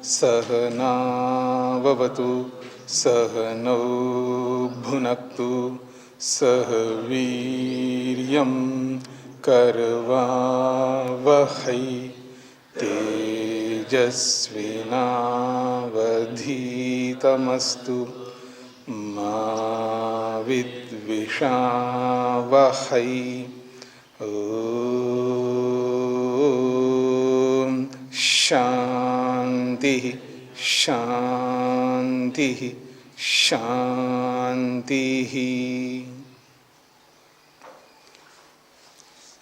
सहनाववतु सहनौ भुनक्तु सह वीर्यं करवावहै तेजस्विनावधीतमस्तु मा विद्विषावहै। ओम शांति शांति शांति।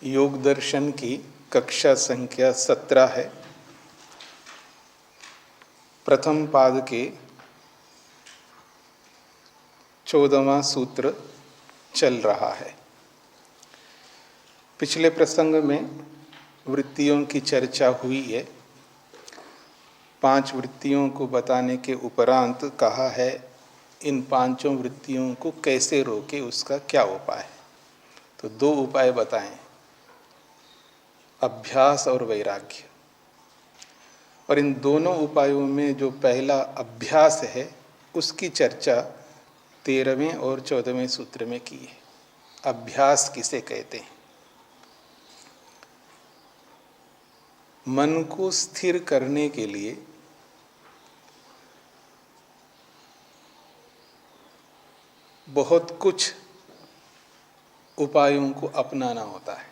योग दर्शन की कक्षा संख्या 17 है। प्रथम पाद के 14वां सूत्र चल रहा है। पिछले प्रसंग में वृत्तियों की चर्चा हुई है। 5 वृत्तियों को बताने के उपरांत कहा है इन 5 वृत्तियों को कैसे रोके, उसका क्या उपाय है। तो 2 उपाय बताएं, अभ्यास और वैराग्य। और इन दोनों उपायों में जो पहला अभ्यास है उसकी चर्चा 13वें और 14वें सूत्र में की है। अभ्यास किसे कहते हैं? मन को स्थिर करने के लिए बहुत कुछ उपायों को अपनाना होता है।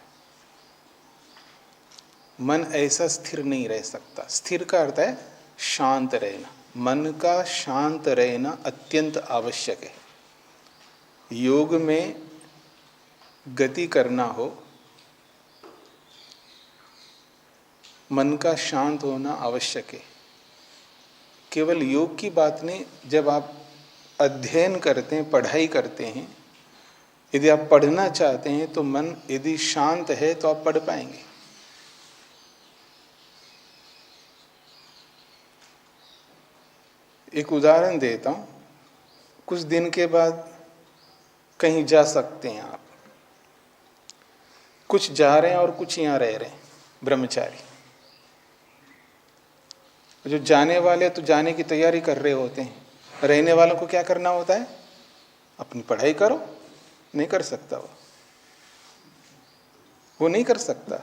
मन ऐसा स्थिर नहीं रह सकता। स्थिर का अर्थ है शांत रहना। मन का शांत रहना अत्यंत आवश्यक है। योग में गति करना हो, मन का शांत होना आवश्यक है। केवल योग की बात नहीं, जब आप अध्ययन करते हैं, पढ़ाई करते हैं, यदि आप पढ़ना चाहते हैं तो मन यदि शांत है तो आप पढ़ पाएंगे। एक उदाहरण देता हूँ। कुछ दिन के बाद कहीं जा सकते हैं आप, कुछ जा रहे हैं और कुछ यहाँ रह रहे हैं, ब्रह्मचारी। जो जाने वाले तो जाने की तैयारी कर रहे होते हैं, रहने वालों को क्या करना होता है? अपनी पढ़ाई करो। नहीं कर सकता वो नहीं कर सकता।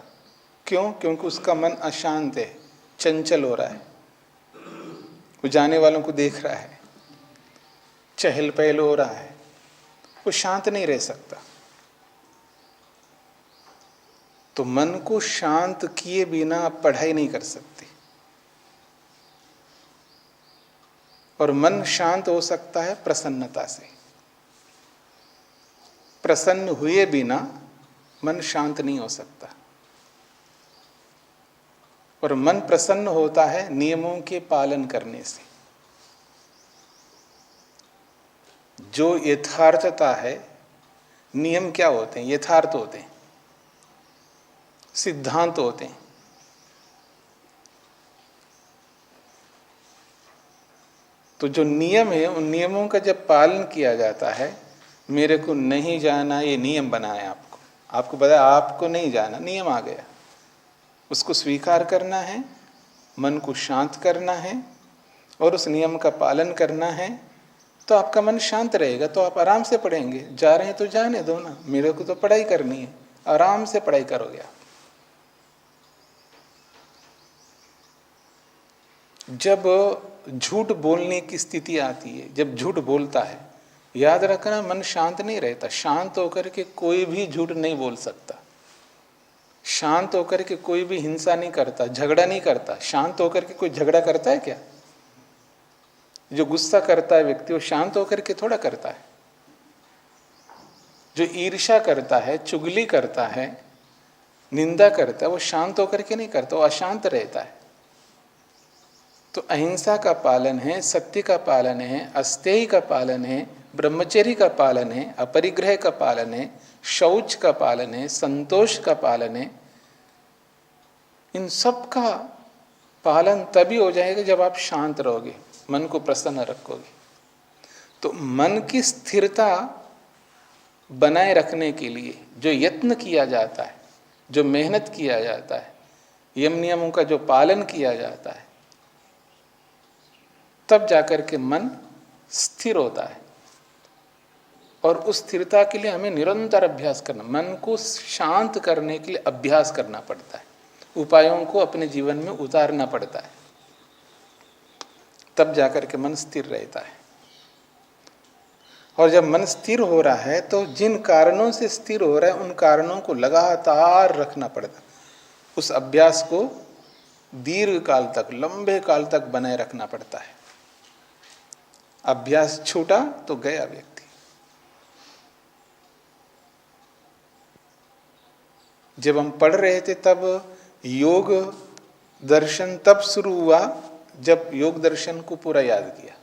क्यों? क्योंकि उसका मन अशांत है, चंचल हो रहा है। वो जाने वालों को देख रहा है, चहल पहल हो रहा है, वो शांत नहीं रह सकता। तो मन को शांत किए बिना आप पढ़ाई नहीं कर सकते। और मन शांत हो सकता है प्रसन्नता से। प्रसन्न हुए बिना मन शांत नहीं हो सकता। और मन प्रसन्न होता है नियमों के पालन करने से। जो यथार्थता है, नियम क्या होते हैं? यथार्थ होते हैं, सिद्धांत होते हैं। तो जो नियम है, उन नियमों का जब पालन किया जाता है, मेरे को नहीं जाना, ये नियम बनाया आपको बताया आपको नहीं जाना, नियम आ गया। उसको स्वीकार करना है, मन को शांत करना है और उस नियम का पालन करना है, तो आपका मन शांत रहेगा। तो आप आराम से पढ़ेंगे। जा रहे हैं तो जाने दो ना, मेरे को तो पढ़ाई करनी है। आराम से पढ़ाई करोगे आप। जब झूठ बोलने की स्थिति आती है, जब झूठ बोलता है, याद रखना मन शांत नहीं रहता। शांत होकर के कोई भी झूठ नहीं बोल सकता। शांत होकर के कोई भी हिंसा नहीं करता, झगड़ा नहीं करता। शांत होकर के कोई झगड़ा करता है क्या? जो गुस्सा करता है व्यक्ति, वो शांत होकर के थोड़ा करता है। जो ईर्ष्या करता है, चुगली करता है, निंदा करता है, वो शांत होकर के नहीं करता, वो अशांत रहता है। तो अहिंसा का पालन है, सत्य का पालन है, अस्तेय का पालन है, ब्रह्मचर्य का पालन है, अपरिग्रह का पालन है, शौच का पालन है, संतोष का पालन है। इन सब का पालन तभी हो जाएगा जब आप शांत रहोगे, मन को प्रसन्न रखोगे। तो मन की स्थिरता बनाए रखने के लिए जो यत्न किया जाता है, जो मेहनत किया जाता है, यम नियमों का जो पालन किया जाता है, तब जाकर के मन स्थिर होता है। और उस स्थिरता के लिए हमें निरंतर अभ्यास करना, मन को शांत करने के लिए अभ्यास करना पड़ता है, उपायों को अपने जीवन में उतारना पड़ता है, तब जाकर के मन स्थिर रहता है। और जब मन स्थिर हो रहा है तो जिन कारणों से स्थिर हो रहा है उन कारणों को लगातार रखना पड़ता है। उस अभ्यास को दीर्घ काल तक, लंबे काल तक बनाए रखना पड़ता है। अभ्यास छूटा तो गया व्यक्ति। जब हम पढ़ रहे थे तब योग दर्शन तब शुरू हुआ जब योग दर्शन को पूरा याद किया,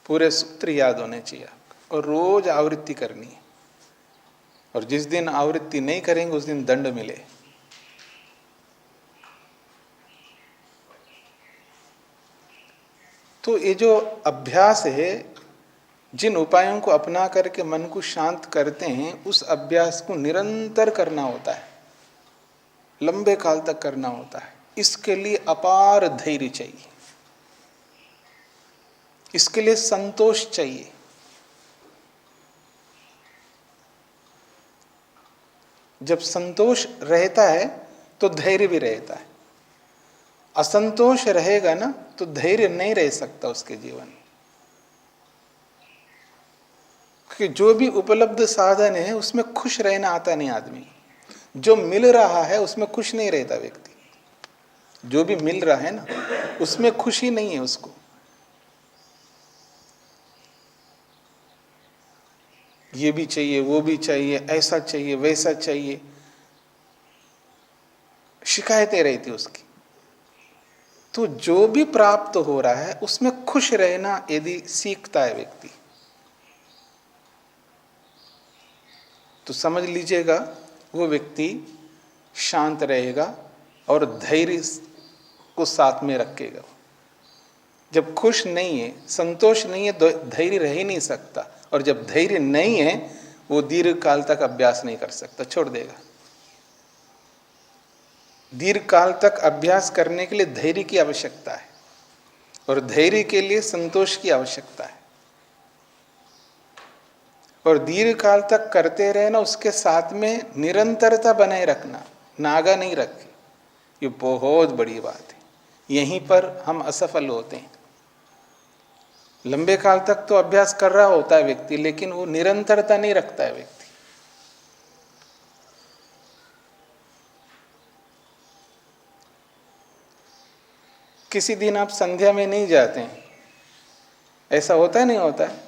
पूरे सूत्र याद होने चाहिए और रोज आवृत्ति करनी है। और जिस दिन आवृत्ति नहीं करेंगे उस दिन दंड मिले। तो ये जो अभ्यास है, जिन उपायों को अपना करके मन को शांत करते हैं, उस अभ्यास को निरंतर करना होता है, लंबे काल तक करना होता है। इसके लिए अपार धैर्य चाहिए, इसके लिए संतोष चाहिए। जब संतोष रहता है तो धैर्य भी रहता है। असंतोष रहेगा ना तो धैर्य नहीं रह सकता उसके जीवन में। क्योंकि जो भी उपलब्ध साधन है उसमें खुश रहना आता नहीं आदमी। जो मिल रहा है उसमें खुश नहीं रहता व्यक्ति। जो भी मिल रहा है ना उसमें खुशी नहीं है उसको। ये भी चाहिए, वो भी चाहिए, ऐसा चाहिए, वैसा चाहिए, शिकायतें रहती उसकी। तो जो भी प्राप्त हो रहा है उसमें खुश रहना यदि सीखता है व्यक्ति, तो समझ लीजिएगा वो व्यक्ति शांत रहेगा और धैर्य को साथ में रखेगा। जब खुश नहीं है, संतोष नहीं है, धैर्य रह ही नहीं सकता। और जब धैर्य नहीं है वो दीर्घ काल तक अभ्यास नहीं कर सकता, छोड़ देगा। दीर्घ काल तक अभ्यास करने के लिए धैर्य की आवश्यकता है और धैर्य के लिए संतोष की आवश्यकता है। और दीर्घ काल तक करते रहना, उसके साथ में निरंतरता बनाए रखना, नागा नहीं रखे, ये बहुत बड़ी बात है। यहीं पर हम असफल होते हैं। लंबे काल तक तो अभ्यास कर रहा होता है व्यक्ति, लेकिन वो निरंतरता नहीं रखता है व्यक्ति। किसी दिन आप संध्या में नहीं जाते हैं, ऐसा होता है नहीं होता है?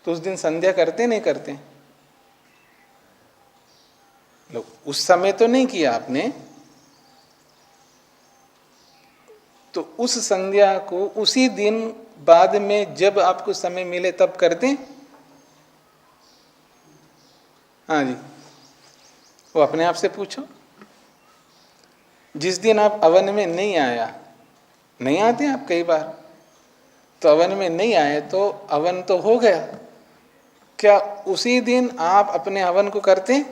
तो उस दिन संध्या करते नहीं करते? लो, उस समय तो नहीं किया आपने, तो उस संध्या को उसी दिन बाद में जब आपको समय मिले तब करते? हाँ जी, वो अपने आप से पूछो। जिस दिन आप अवन में नहीं आया, नहीं आते आप कई बार, तो अवन में नहीं आए तो अवन तो हो गया, क्या उसी दिन आप अपने हवन को करते?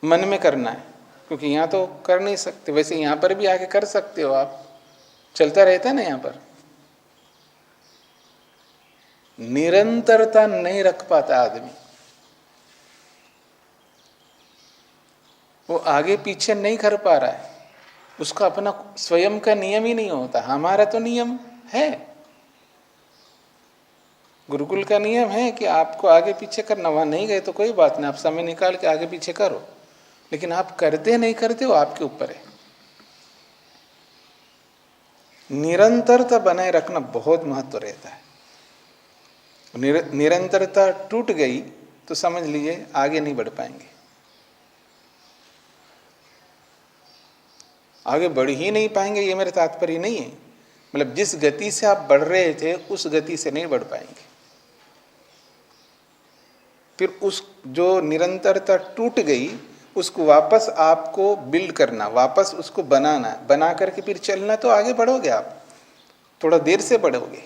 मन में करना है, क्योंकि यहाँ तो कर नहीं सकते। वैसे यहाँ पर भी आके कर सकते हो आप, चलता रहता है ना यहाँ पर। निरंतरता नहीं रख पाता आदमी, वो आगे पीछे नहीं कर पा रहा है, उसका अपना स्वयं का नियम ही नहीं होता। हमारा तो नियम है, गुरुकुल का नियम है कि आपको आगे पीछे करना। वहां नहीं गए तो कोई बात नहीं, आप समय निकाल के आगे पीछे करो, लेकिन आप करते नहीं करते हो आपके ऊपर है। निरंतरता बनाए रखना बहुत महत्व रहता है। निरंतरता टूट गई तो समझ लीजिए आगे नहीं बढ़ पाएंगे, आगे बढ़ ही नहीं पाएंगे। ये मेरा तात्पर्य नहीं है, मतलब जिस गति से आप बढ़ रहे थे उस गति से नहीं बढ़ पाएंगे। फिर उस जो निरंतरता टूट गई उसको वापस आपको बिल्ड करना, वापस उसको बनाना, बना करके फिर चलना, तो आगे बढ़ोगे आप, थोड़ा देर से बढ़ोगे।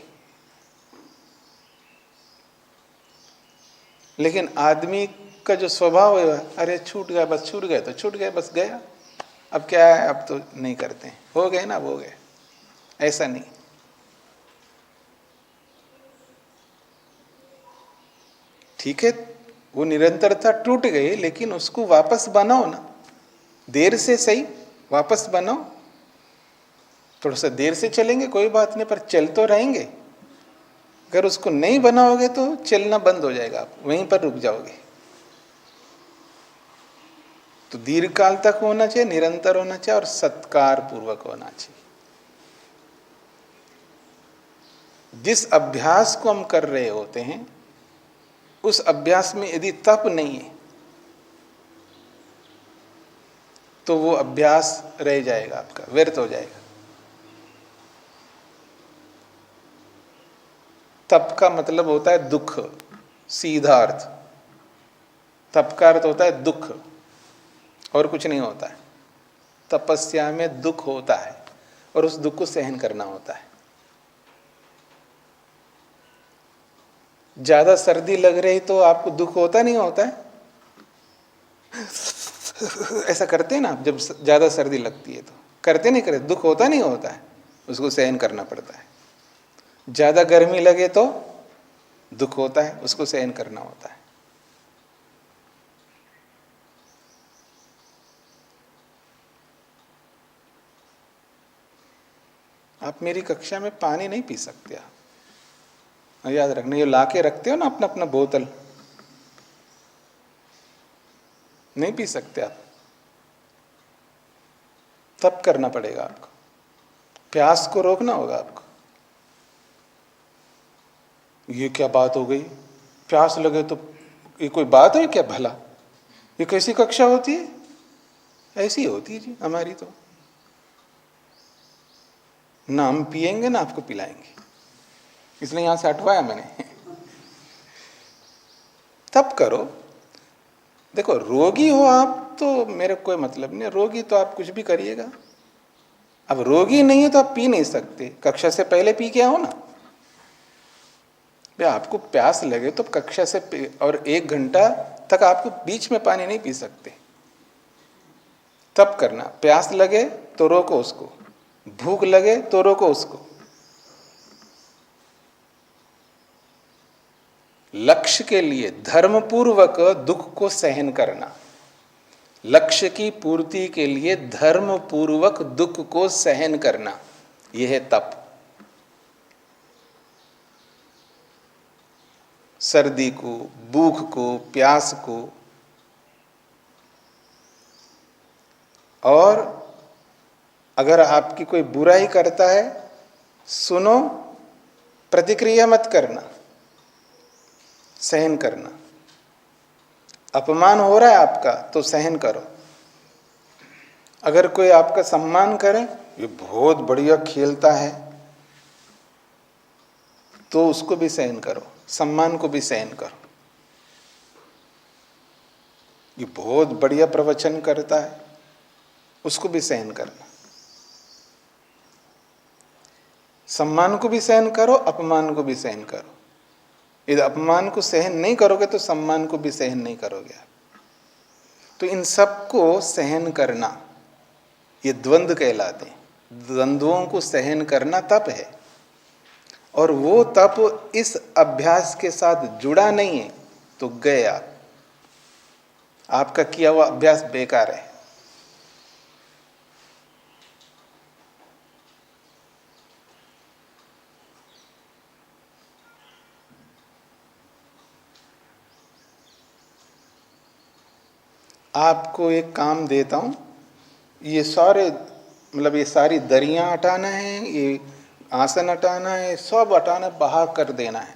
लेकिन आदमी का जो स्वभाव है, अरे छूट गया बस, छूट गए तो छूट गए बस, गया, अब क्या है, अब तो नहीं करते हैं, हो गए ना, हो गए। ऐसा नहीं। ठीक है, वो निरंतरता टूट गई, लेकिन उसको वापस बनाओ ना, देर से सही वापस बनाओ। थोड़ा सा देर से चलेंगे कोई बात नहीं, पर चल तो रहेंगे। अगर उसको नहीं बनाओगे तो चलना बंद हो जाएगा, आप वहीं पर रुक जाओगे। तो दीर्घ काल तक होना चाहिए, निरंतर होना चाहिए और सत्कार पूर्वक होना चाहिए। जिस अभ्यास को हम कर रहे होते हैं उस अभ्यास में यदि तप नहीं है तो वो अभ्यास रह जाएगा, आपका व्यर्थ हो जाएगा। तप का मतलब होता है दुख, सीधा अर्थ। तप का अर्थ होता है दुख, और कुछ नहीं होता है। तपस्या में दुख होता है और उस दुख को सहन करना होता है। ज्यादा सर्दी लग रही तो आपको दुख होता नहीं होता है? ऐसा करते हैं ना आप, जब ज्यादा सर्दी लगती है तो करते नहीं करते? दुख होता नहीं होता है? उसको सहन करना पड़ता है। ज्यादा गर्मी लगे तो दुख होता है, उसको सहन करना होता है। आप मेरी कक्षा में पानी नहीं पी सकते। आप याद रखना, ये ला के रखते हो ना अपना अपना बोतल, नहीं पी सकते आप। तब करना पड़ेगा आपको, प्यास को रोकना होगा आपको। ये क्या बात हो गई, प्यास लगे तो ये कोई बात है क्या भला? ये कैसी कक्षा होती है? ऐसी होती है जी हमारी तो। ना हम पिएंगे ना आपको पिलाएंगे, इसलिए यहां से हटवाया मैंने। तब करो। देखो, रोगी हो आप तो मेरे कोई मतलब नहीं, रोगी तो आप कुछ भी करिएगा। अब रोगी नहीं है तो आप पी नहीं सकते, कक्षा से पहले पी के आओ ना। भाई आपको प्यास लगे तो कक्षा से और 1 घंटा तक आपको बीच में पानी नहीं पी सकते। तब करना, प्यास लगे तो रोको उसको, भूख लगे तो रोको उसको। लक्ष्य के लिए धर्मपूर्वक दुख को सहन करना, लक्ष्य की पूर्ति के लिए धर्मपूर्वक दुख को सहन करना, यह है तप। सर्दी को, भूख को, प्यास को। और अगर आपकी कोई बुराई करता है, सुनो, प्रतिक्रिया मत करना, सहन करना। अपमान हो रहा है आपका तो सहन करो। अगर कोई आपका सम्मान करे, ये बहुत बढ़िया खेलता है, तो उसको भी सहन करो, सम्मान को भी सहन करो। ये बहुत बढ़िया प्रवचन करता है, उसको भी सहन करना। सम्मान को भी सहन करो, अपमान को भी सहन करो। यदि अपमान को सहन नहीं करोगे तो सम्मान को भी सहन नहीं करोगे आप। तो इन सब को सहन करना, ये द्वंद्व कहलाते हैं। द्वंद्वों को सहन करना तप है। और वो तप इस अभ्यास के साथ जुड़ा नहीं है तो गए आप, आपका किया हुआ अभ्यास बेकार है। आपको एक काम देता हूं, ये सारे मतलब ये सारी दरियां हटाना है, ये आसन हटाना है, सब हटाना, बाहर कर देना है।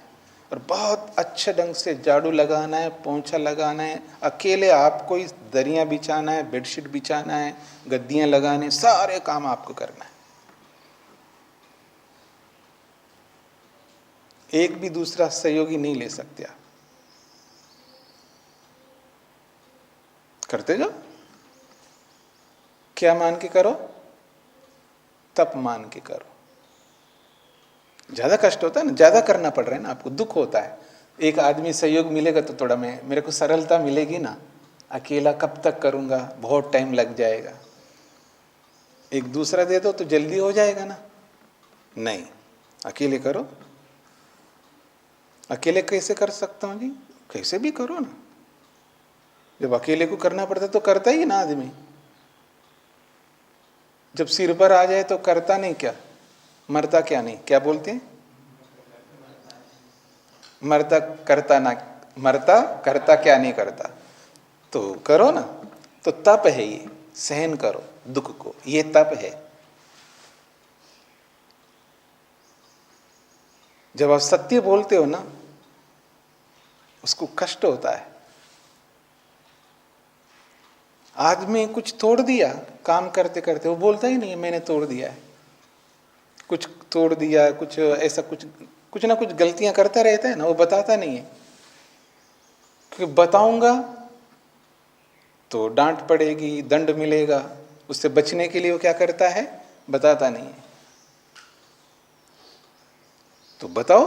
और बहुत अच्छे ढंग से झाड़ू लगाना है, पोंछा लगाना है। अकेले आपको ही दरियां बिछाना है, बेडशीट बिछाना है, गद्दियां लगाने, सारे काम आपको करना है। एक भी दूसरा सहयोगी नहीं ले सकते आप। करते जाओ। क्या मान के करो? तप मान के करो। ज्यादा कष्ट होता है ना, ज्यादा करना पड़ रहा है ना आपको, दुख होता है। एक आदमी सहयोग मिलेगा तो थोड़ा मेरे को सरलता मिलेगी ना। अकेला कब तक करूंगा, बहुत टाइम लग जाएगा। एक दूसरा दे दो तो जल्दी हो जाएगा ना। नहीं, अकेले करो। अकेले कैसे कर सकता हूँ जी? कैसे भी करो ना। जब अकेले को करना पड़ता तो करता ही ना आदमी। जब सिर पर आ जाए तो करता नहीं क्या, मरता क्या नहीं, क्या बोलते हैं? मरता करता ना, मरता करता क्या नहीं करता। तो करो ना। तो तप है ये, सहन करो दुख को, ये तप है। जब आप सत्य बोलते हो ना, उसको कष्ट होता है। आदमी कुछ तोड़ दिया काम करते करते, वो बोलता ही नहीं है मैंने तोड़ दिया है। कुछ तोड़ दिया, कुछ ऐसा कुछ ना कुछ गलतियां करता रहता है ना, वो बताता नहीं है। क्योंकि बताऊंगा तो डांट पड़ेगी, दंड मिलेगा। उससे बचने के लिए वो क्या करता है, बताता नहीं है। तो बताओ,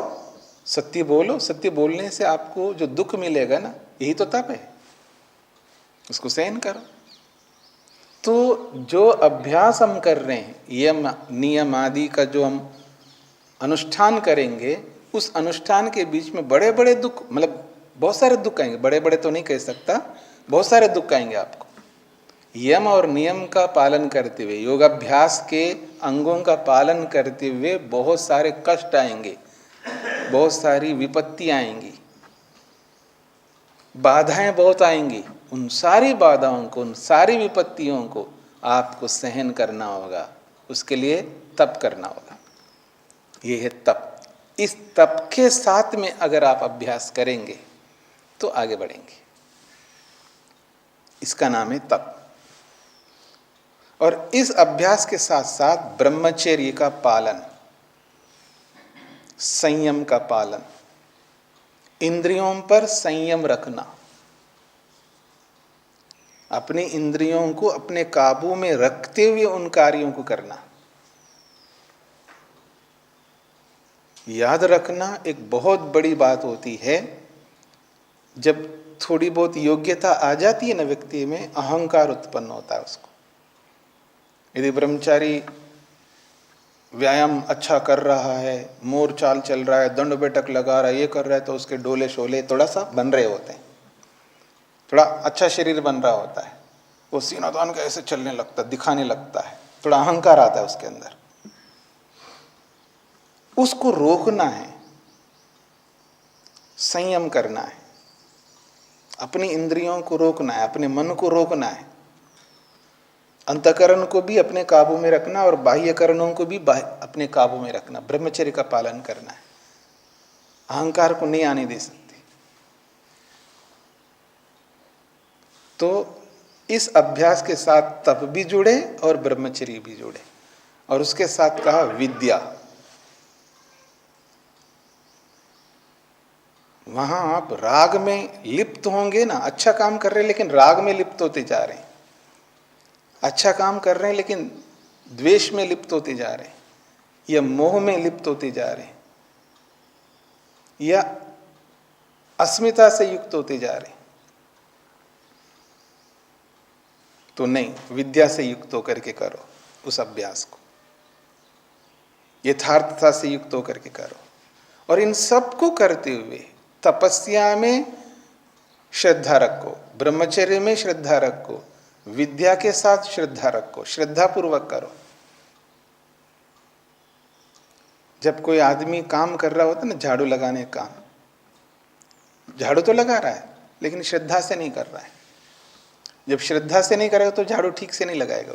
सत्य बोलो। सत्य बोलने से आपको जो दुख मिलेगा ना, यही तो तप है। उसको सहन करो। तो जो अभ्यास हम कर रहे हैं, यम नियम आदि का जो हम अनुष्ठान करेंगे, उस अनुष्ठान के बीच में बड़े बड़े दुख, मतलब बहुत सारे दुख आएंगे। बड़े बड़े तो नहीं कह सकता, बहुत सारे दुख आएंगे आपको। यम और नियम का पालन करते हुए, योगाभ्यास के अंगों का पालन करते हुए बहुत सारे कष्ट आएंगे, बहुत सारी विपत्ति आएंगी, बाधाएं बहुत आएंगी। उन सारी बाधाओं को, उन सारी विपत्तियों को आपको सहन करना होगा। उसके लिए तप करना होगा। ये है तप। इस तप के साथ में अगर आप अभ्यास करेंगे तो आगे बढ़ेंगे। इसका नाम है तप। और इस अभ्यास के साथ साथ ब्रह्मचर्य का पालन, संयम का पालन, इंद्रियों पर संयम रखना, अपनी इंद्रियों को अपने काबू में रखते हुए उन कार्यों को करना। याद रखना एक बहुत बड़ी बात होती है। जब थोड़ी बहुत योग्यता आ जाती है ना व्यक्ति में, अहंकार उत्पन्न होता है उसको। यदि ब्रह्मचारी व्यायाम अच्छा कर रहा है, मोर चाल चल रहा है, दंड बैठक लगा रहा है, ये कर रहा है, तो उसके डोले शोले थोड़ा सा बन रहे होते हैं, थोड़ा अच्छा शरीर बन रहा होता है। वो सीना तान के ऐसे चलने लगता है, दिखाने लगता है, थोड़ा अहंकार आता है उसके अंदर। उसको रोकना है, संयम करना है, अपनी इंद्रियों को रोकना है, अपने मन को रोकना है, अंतःकरण को भी अपने काबू में रखना और बाह्यकरणों को भी अपने काबू में रखना। ब्रह्मचर्य का पालन करना है। अहंकार को नहीं आने दे सकते। तो इस अभ्यास के साथ तप भी जुड़े और ब्रह्मचर्य भी जुड़े। और उसके साथ कहा विद्या। वहां आप राग में लिप्त होंगे ना, अच्छा काम कर रहे हैं लेकिन राग में लिप्त होते जा रहे हैं, अच्छा काम कर रहे हैं लेकिन द्वेष में लिप्त होते जा रहे हैं, या मोह में लिप्त होते जा रहे हैं, या अस्मिता से युक्त होते जा रहे हैं, तो नहीं, विद्या से युक्त होकर के करो उस अभ्यास को, यथार्थता से युक्त होकर के करो। और इन सब को करते हुए तपस्या में श्रद्धा रखो, ब्रह्मचर्य में श्रद्धा रखो, विद्या के साथ श्रद्धा रखो, श्रद्धा पूर्वक करो। जब कोई आदमी काम कर रहा होता है ना, झाड़ू लगाने का काम, झाड़ू तो लगा रहा है लेकिन श्रद्धा से नहीं कर रहा है। जब श्रद्धा से नहीं करेगा तो झाड़ू ठीक से नहीं लगाएगा।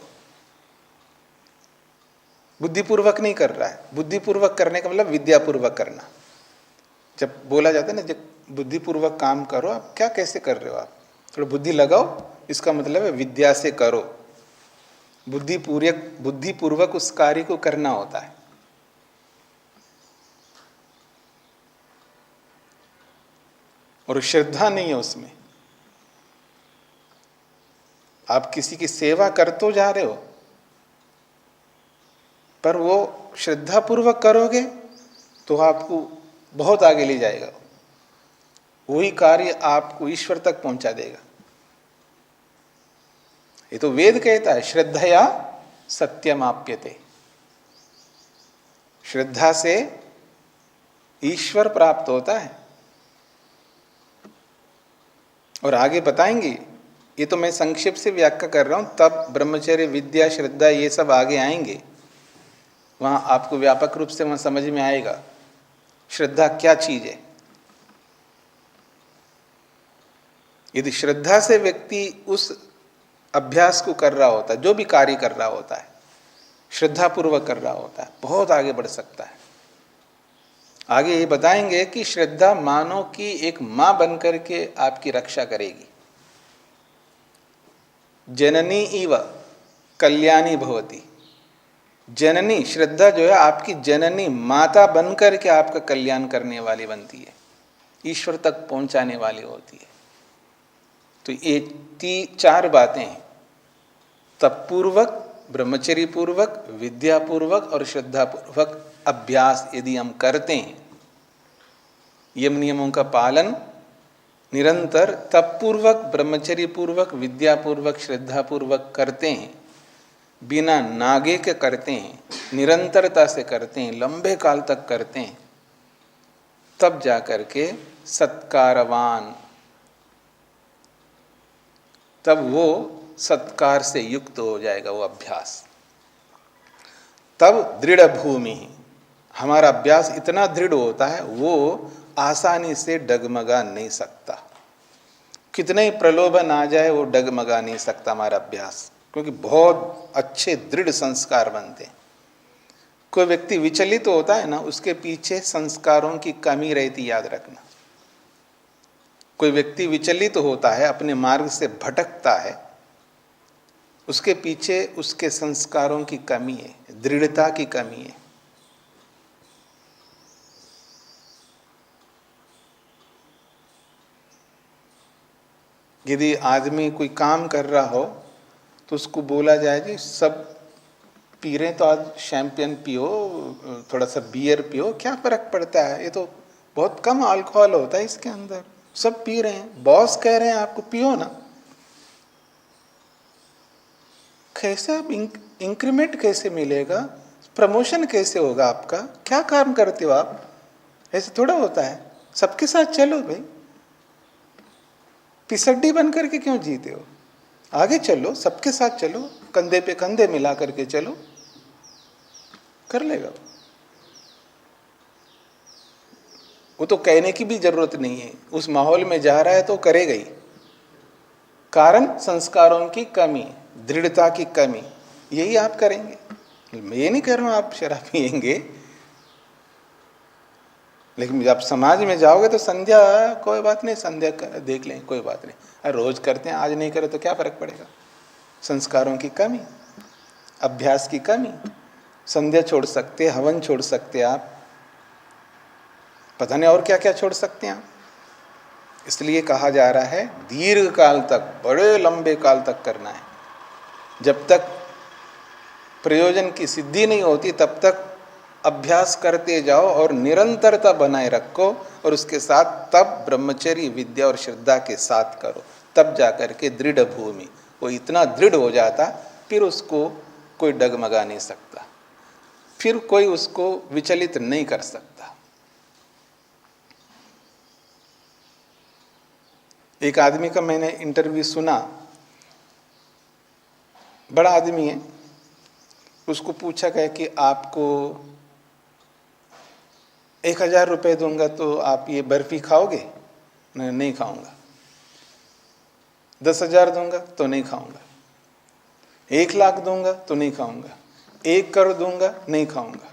बुद्धिपूर्वक नहीं कर रहा है। बुद्धिपूर्वक करने का मतलब विद्यापूर्वक करना। जब बोला जाता है ना, जब बुद्धिपूर्वक काम करो, आप क्या कैसे कर रहे हो, आप थोड़ा बुद्धि लगाओ, इसका मतलब है विद्या से करो। बुद्धिपूर्वक उस कार्य को करना होता है। और श्रद्धा नहीं है उसमें। आप किसी की सेवा कर तो जा रहे हो, पर वो श्रद्धापूर्वक करोगे तो आपको बहुत आगे ले जाएगा। वही कार्य आपको ईश्वर तक पहुंचा देगा। ये तो वेद कहता है, श्रद्धया सत्यमाप्यते। श्रद्धा से ईश्वर प्राप्त होता है। और आगे बताएंगे, ये तो मैं संक्षेप से व्याख्या कर रहा हूं, तब ब्रह्मचर्य, विद्या, श्रद्धा ये सब आगे आएंगे, वहां आपको व्यापक रूप से वहां समझ में आएगा श्रद्धा क्या चीज है। यदि श्रद्धा से व्यक्ति उस अभ्यास को कर रहा होता है, जो भी कार्य कर रहा होता है, श्रद्धा पूर्वक कर रहा होता है, बहुत आगे बढ़ सकता है। आगे ये बताएंगे कि श्रद्धा मानव की एक मां बनकर के आपकी रक्षा करेगी। जननी इव कल्याणी भवती। जननी श्रद्धा जो है आपकी जननी माता बनकर के आपका कल्याण करने वाली बनती है, ईश्वर तक पहुंचाने वाली होती है। तो ये 4 बातें हैं, तप पूर्वक, ब्रह्मचर्य पूर्वक, विद्या पूर्वक और श्रद्धा पूर्वक अभ्यास यदि हम करते हैं, यम नियमों का पालन निरंतर तप पूर्वक, ब्रह्मचर्य पूर्वक, विद्या पूर्वक, श्रद्धा पूर्वक करते हैं, बिना नागे के करते हैं, निरंतरता से करते हैं, लंबे काल तक करते हैं, तब जाकर के सत्कारवान, तब वो सत्कार से युक्त हो जाएगा वो अभ्यास। तब दृढ़ भूमि, हमारा अभ्यास इतना दृढ़ होता है वो आसानी से डगमगा नहीं सकता। कितने ही प्रलोभन आ जाए वो डगमगा नहीं सकता हमारा अभ्यास, क्योंकि बहुत अच्छे दृढ़ संस्कार बनते हैं। कोई व्यक्ति विचलित होता है ना, उसके पीछे संस्कारों की कमी रहती, याद रखना। कोई व्यक्ति विचलित होता है, अपने मार्ग से भटकता है, उसके पीछे उसके संस्कारों की कमी है, दृढ़ता की कमी है। यदि आदमी कोई काम कर रहा हो तो उसको बोला जाए जी सब पी रहे तो आज शैंपियन पियो, थोड़ा सा बियर पियो, क्या फर्क पड़ता है, ये तो बहुत कम अल्कोहल होता है इसके अंदर, सब पी रहे हैं, बॉस कह रहे हैं आपको पियो ना। कैसे आप इंक्रीमेंट कैसे मिलेगा, प्रमोशन कैसे होगा आपका, क्या काम करते हो आप, ऐसे थोड़ा होता है। सबके साथ चलो भाई, पिसड्डी बन करके क्यों जीते हो, आगे चलो, सबके साथ चलो, कंधे पे कंधे मिला करके चलो, कर लेगा वो तो कहने की भी जरूरत नहीं है, उस माहौल में जा रहा है तो करेगा ही। कारण संस्कारों की कमी, दृढ़ता की कमी, यही आप करेंगे। मैं ये नहीं कह रहा हूं आप शराब पिएंगे, लेकिन जब समाज में जाओगे तो संध्या, कोई बात नहीं, संध्या देख लें, कोई बात नहीं, रोज करते हैं, आज नहीं करे तो क्या फर्क पड़ेगा। संस्कारों की कमी, अभ्यास की कमी, संध्या छोड़ सकते, हवन छोड़ सकते आप, पता नहीं और क्या क्या छोड़ सकते हैं आप। इसलिए कहा जा रहा है दीर्घ काल तक, बड़े लंबे काल तक करना है। जब तक प्रयोजन की सिद्धि नहीं होती तब तक अभ्यास करते जाओ और निरंतरता बनाए रखो, और उसके साथ तब ब्रह्मचर्य, विद्या और श्रद्धा के साथ करो, तब जाकर के दृढ़ भूमि, वो इतना दृढ़ हो जाता फिर उसको कोई डगमगा नहीं सकता, फिर कोई उसको विचलित नहीं कर सकता। एक आदमी का मैंने इंटरव्यू सुना, बड़ा आदमी है, उसको पूछा गया कि आपको 1000 रुपये दूंगा तो आप ये बर्फी खाओगे? नहीं खाऊंगा। 10,000 दूंगा तो नहीं खाऊंगा। 1 लाख दूंगा तो नहीं खाऊंगा। 1 करोड़ दूंगा नहीं खाऊंगा।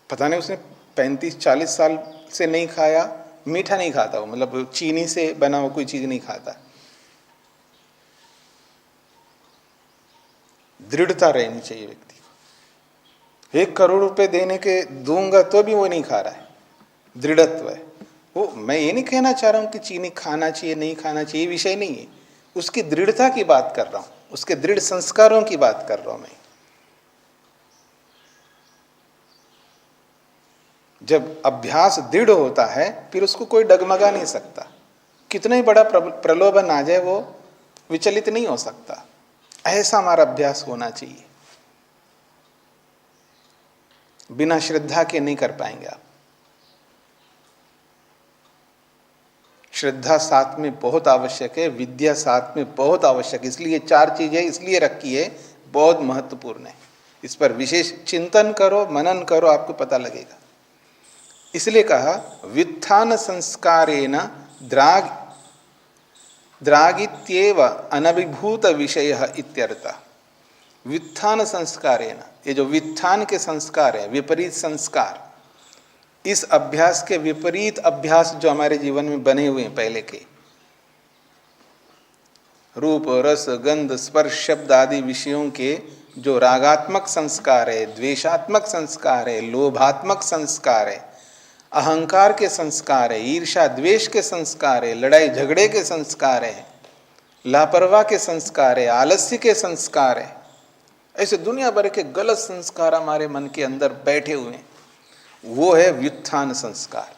पता नहीं उसने 35-40 साल से नहीं खाया, मीठा नहीं खाता, वो मतलब चीनी से बना हुआ कोई चीज नहीं खाता। दृढ़ता रहनी चाहिए व्यक्ति को। 1 करोड़ रुपए देने के दूंगा तो भी वो नहीं खा रहा है, दृढ़त्व है वो। मैं ये नहीं कहना चाह रहा हूं कि चीनी खाना चाहिए नहीं खाना चाहिए, विषय नहीं है, उसकी दृढ़ता की बात कर रहा हूं, उसके दृढ़ संस्कारों की बात कर रहा हूं मैं। जब अभ्यास दृढ़ होता है फिर उसको कोई डगमगा नहीं सकता, कितना ही बड़ा प्रलोभन आ जाए वो विचलित नहीं हो सकता। ऐसा हमारा अभ्यास होना चाहिए। बिना श्रद्धा के नहीं कर पाएंगे आप। श्रद्धा साथ में बहुत आवश्यक है, विद्या साथ में बहुत आवश्यक है। इसलिए 4 चीजें इसलिए रखी है, बहुत महत्वपूर्ण है। इस पर विशेष चिंतन करो, मनन करो, आपको पता लगेगा। इसलिए कहा व्युत्थान संस्कारेण द्रागित्येव अनभिभूत विषय इत्यर्थ। व्युत्थान संस्कारेण, ये जो व्युत्थान के संस्कार है, विपरीत संस्कार, इस अभ्यास के विपरीत अभ्यास जो हमारे जीवन में बने हुए हैं पहले के, रूप रस गंध स्पर्श शब्द आदि विषयों के जो रागात्मक संस्कार है, द्वेषात्मक संस्कार है, लोभात्मक संस्कार है, अहंकार के संस्कार है, ईर्षा द्वेष के संस्कार है, लड़ाई झगड़े के संस्कार है, लापरवाह के संस्कार है, आलस्य के संस्कार है, ऐसे दुनिया भर के गलत संस्कार हमारे मन के अंदर बैठे हुए हैं, वो है व्युत्थान संस्कार।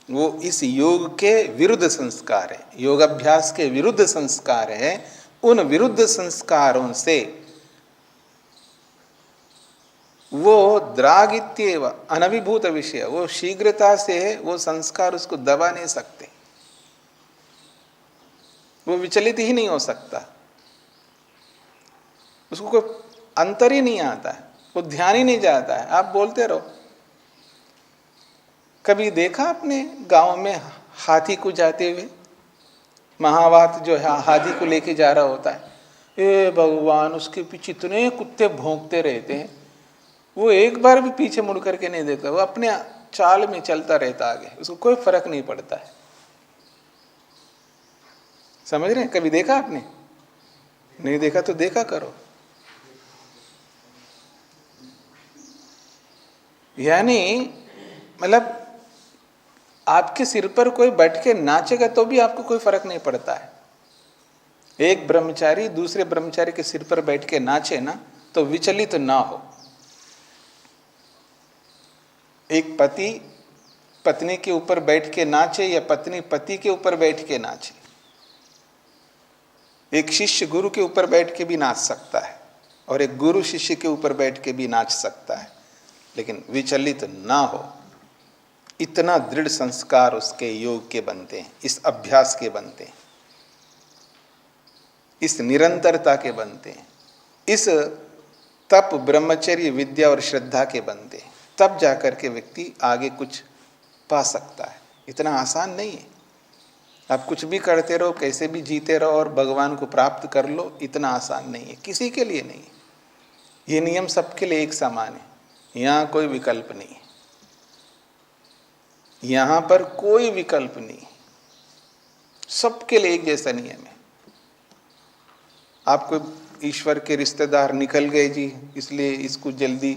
वो इस योग के विरुद्ध संस्कार है, योगाभ्यास के विरुद्ध संस्कार है। उन विरुद्ध संस्कारों से वो द्रागित्येव अनभिभूत विषय, वो शीघ्रता से वो संस्कार उसको दबा नहीं सकते, वो विचलित ही नहीं हो सकता, उसको कोई अंतर ही नहीं आता है, वो ध्यान ही नहीं जाता है। आप बोलते रहो। कभी देखा आपने गांव में हाथी को जाते हुए? महावात जो है हाथी को लेके जा रहा होता है, ए भगवान, उसके पीछे इतने कुत्ते भौंकते रहते हैं, वो एक बार भी पीछे मुड़ करके नहीं देखता, वो अपने चाल में चलता रहता आगे, उसको कोई फर्क नहीं पड़ता है। समझ रहे हैं? कभी देखा आपने? नहीं देखा तो देखा करो। यानी मतलब आपके सिर पर कोई बैठ के नाचेगा तो भी आपको कोई फर्क नहीं पड़ता है। एक ब्रह्मचारी दूसरे ब्रह्मचारी के सिर पर बैठ के नाचे ना, तो विचलित ना हो। एक पति पत्नी के ऊपर बैठ के नाचे या पत्नी पति के ऊपर बैठ के नाचे, एक शिष्य गुरु के ऊपर बैठ के भी नाच सकता है और एक गुरु शिष्य के ऊपर बैठ के भी नाच सकता है, लेकिन विचलित ना हो। इतना दृढ़ संस्कार उसके योग के बनते हैं, इस अभ्यास के बनते हैं, इस निरंतरता के बनते हैं, इस तप ब्रह्मचर्य विद्या और श्रद्धा के बनते हैं। तब जाकर के व्यक्ति आगे कुछ पा सकता है। इतना आसान नहीं है। आप कुछ भी करते रहो, कैसे भी जीते रहो और भगवान को प्राप्त कर लो, इतना आसान नहीं है, किसी के लिए नहीं है। ये नियम सबके लिए एक समान है, यहाँ कोई विकल्प नहीं है, यहाँ पर कोई विकल्प नहीं है, सबके लिए एक जैसा नियम है। आपको ईश्वर के रिश्तेदार निकल गए जी, इसलिए इसको जल्दी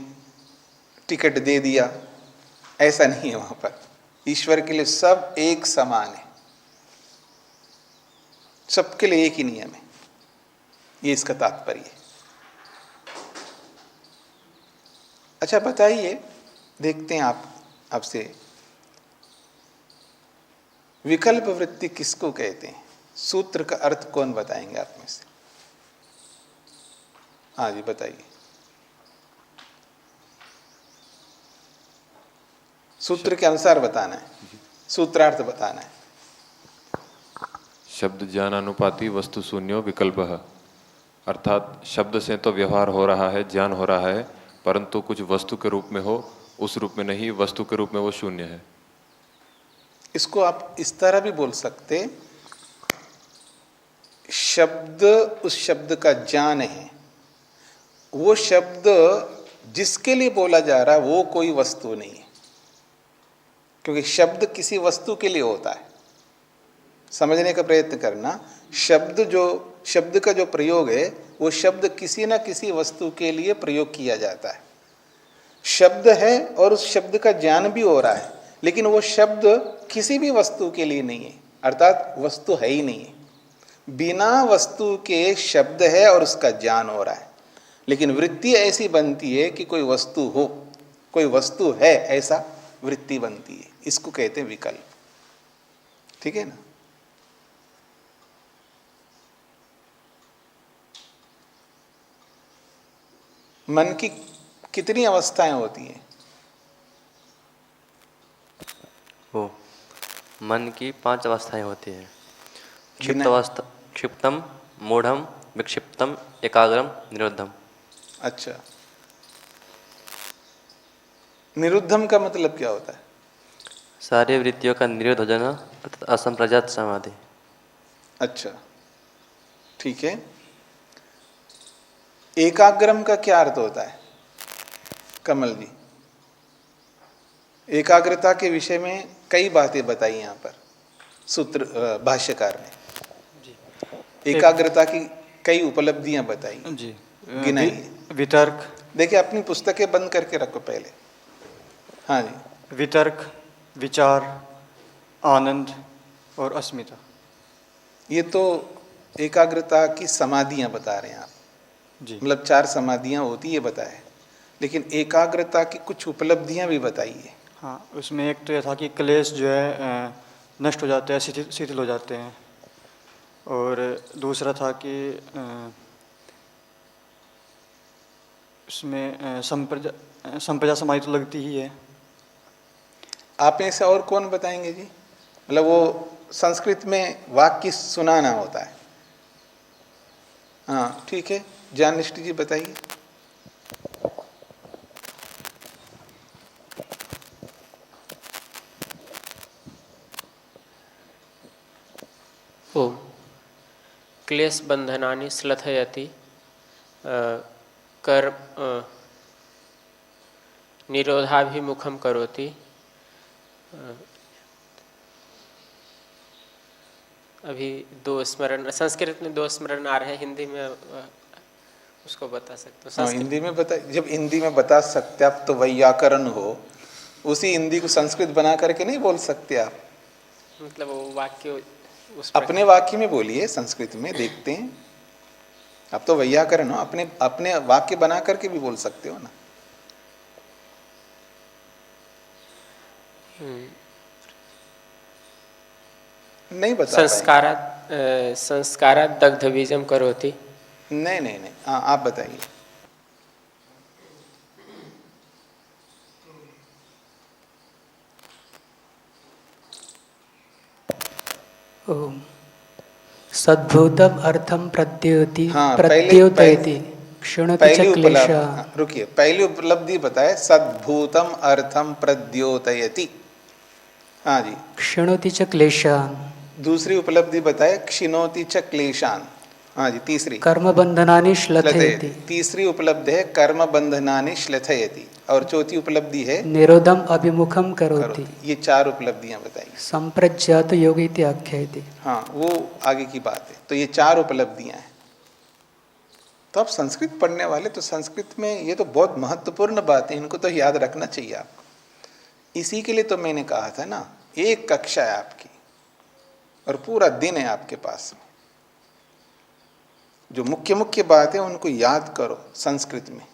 टिकट दे दिया, ऐसा नहीं है। वहाँ पर ईश्वर के लिए सब एक समान है, सबके लिए एक ही नियम है। ये इसका तात्पर्य है। अच्छा बताइए, देखते हैं आपसे, विकल्प वृत्ति किसको कहते हैं? सूत्र का अर्थ कौन बताएंगे आप में से? हाँ जी बताइए। सूत्र के अनुसार बताना है, सूत्रार्थ बताना है। शब्द ज्ञानानुपाती वस्तु शून्यो विकल्पः, अर्थात शब्द से तो व्यवहार हो रहा है, ज्ञान हो रहा है, परंतु कुछ वस्तु के रूप में हो, उस रूप में नहीं, वस्तु के रूप में वो शून्य है। इसको आप इस तरह भी बोल सकते, शब्द उस शब्द का ज्ञान है, वो शब्द जिसके लिए बोला जा रहा है वो कोई वस्तु नहीं है, क्योंकि शब्द किसी वस्तु के लिए होता है। समझने का प्रयत्न करना, शब्द का जो प्रयोग है वो शब्द किसी न किसी वस्तु के लिए प्रयोग किया जाता है। शब्द है और उस शब्द का ज्ञान भी हो रहा है, लेकिन वो शब्द किसी भी वस्तु के लिए नहीं है, अर्थात वस्तु है ही नहीं है। बिना वस्तु के शब्द है और उसका ज्ञान हो रहा है, लेकिन वृत्ति ऐसी बनती है कि कोई वस्तु हो, कोई वस्तु है, ऐसा वृत्ति बनती है। इसको कहते हैं विकल्प। ठीक है ना? मन की कितनी अवस्थाएं होती हैं? वो मन की 5 अवस्थाएं होती हैं। क्षिप्त गिना। अवस्था, क्षिप्तम, मूढ़म, विक्षिप्तम, एकाग्रम, निरुद्धम। अच्छा, निरुद्धम का मतलब क्या होता है? सारी वृत्तियों का निरोध हो जाना अर्थात असंप्रजात समाधि। अच्छा, ठीक है। एकाग्रम का क्या अर्थ होता है कमल जी? एकाग्रता के विषय में कई बातें बताई यहाँ पर सूत्र भाष्यकार ने। एकाग्रता की कई उपलब्धियां बताई जी। गिनाइए। वितर्क, देखिए अपनी पुस्तकें बंद करके रखो पहले। हाँ जी। वितर्क, विचार, आनंद और अस्मिता। ये तो एकाग्रता की समाधियां बता रहे हैं आप, जी मतलब 4 समाधियां होती है बताए, लेकिन एकाग्रता की कुछ उपलब्धियां भी बताइए। हाँ, उसमें एक तो यह था कि क्लेश जो है नष्ट हो जाते हैं, शिथिल हो जाते हैं। और दूसरा था कि उसमें संप्रजा समाधि तो लगती ही है। आप में से और कौन बताएंगे जी? मतलब वो संस्कृत में वाक्य सुनाना होता है। हाँ ठीक है, ज्ञाननिष्ठ जी बताइए। ओम क्लेश बंधनानि श्लथयति कर निरोधाभिमुखम करोति। अभी 2 स्मरण संस्कृत में 2 स्मरण आ रहे हैं, हिंदी में उसको बता सकते हो? हाँ हिंदी में बता। जब हिंदी में बता सकते आप तो वैयाकरण हो, उसी हिंदी को संस्कृत बना करके नहीं बोल सकते आप। मतलब वो वाक्य उस अपने वाक्य में बोलिए, संस्कृत में देखते हैं। अब तो वैयाकरण हो, अपने अपने वाक्य बना करके भी बोल सकते हो ना। नहीं बता पाएंगे। संस्कारात् दग्ध बीजम करोति। नहीं नहीं नहीं, हाँ आप बताइए। ओम सद्भूतम अर्थम प्रद्योति हाँ प्रद्योतयति क्षुणति च क्लेशा। रुकिए, पहली उपलब्धि बताए सद्भूतम अर्थम प्रद्योतयति। हाँ जी। क्षुणति च क्लेशान। दूसरी उपलब्धि बताए क्षिणोति च क्लेशान। हाँ जी। तीसरी कर्म बंधनानि श्लथयति। तीसरी उपलब्धि है कर्म बंधनानि श्लथयति। और चौथी उपलब्धि है निरोधम अभिमुखम करोति। ये 4 उपलब्धियां बताई। संप्रज्ञात योग इति आख्यायति। हाँ वो आगे की बात है। तो ये 4 उपलब्धियां हैं। तो आप संस्कृत पढ़ने वाले तो संस्कृत में ये तो बहुत महत्वपूर्ण बात है, इनको तो याद रखना चाहिए आपको। इसी के लिए तो मैंने कहा था ना, एक कक्षा है आपकी और पूरा दिन है आपके पास में। जो मुख्य मुख्य बात है उनको याद करो संस्कृत में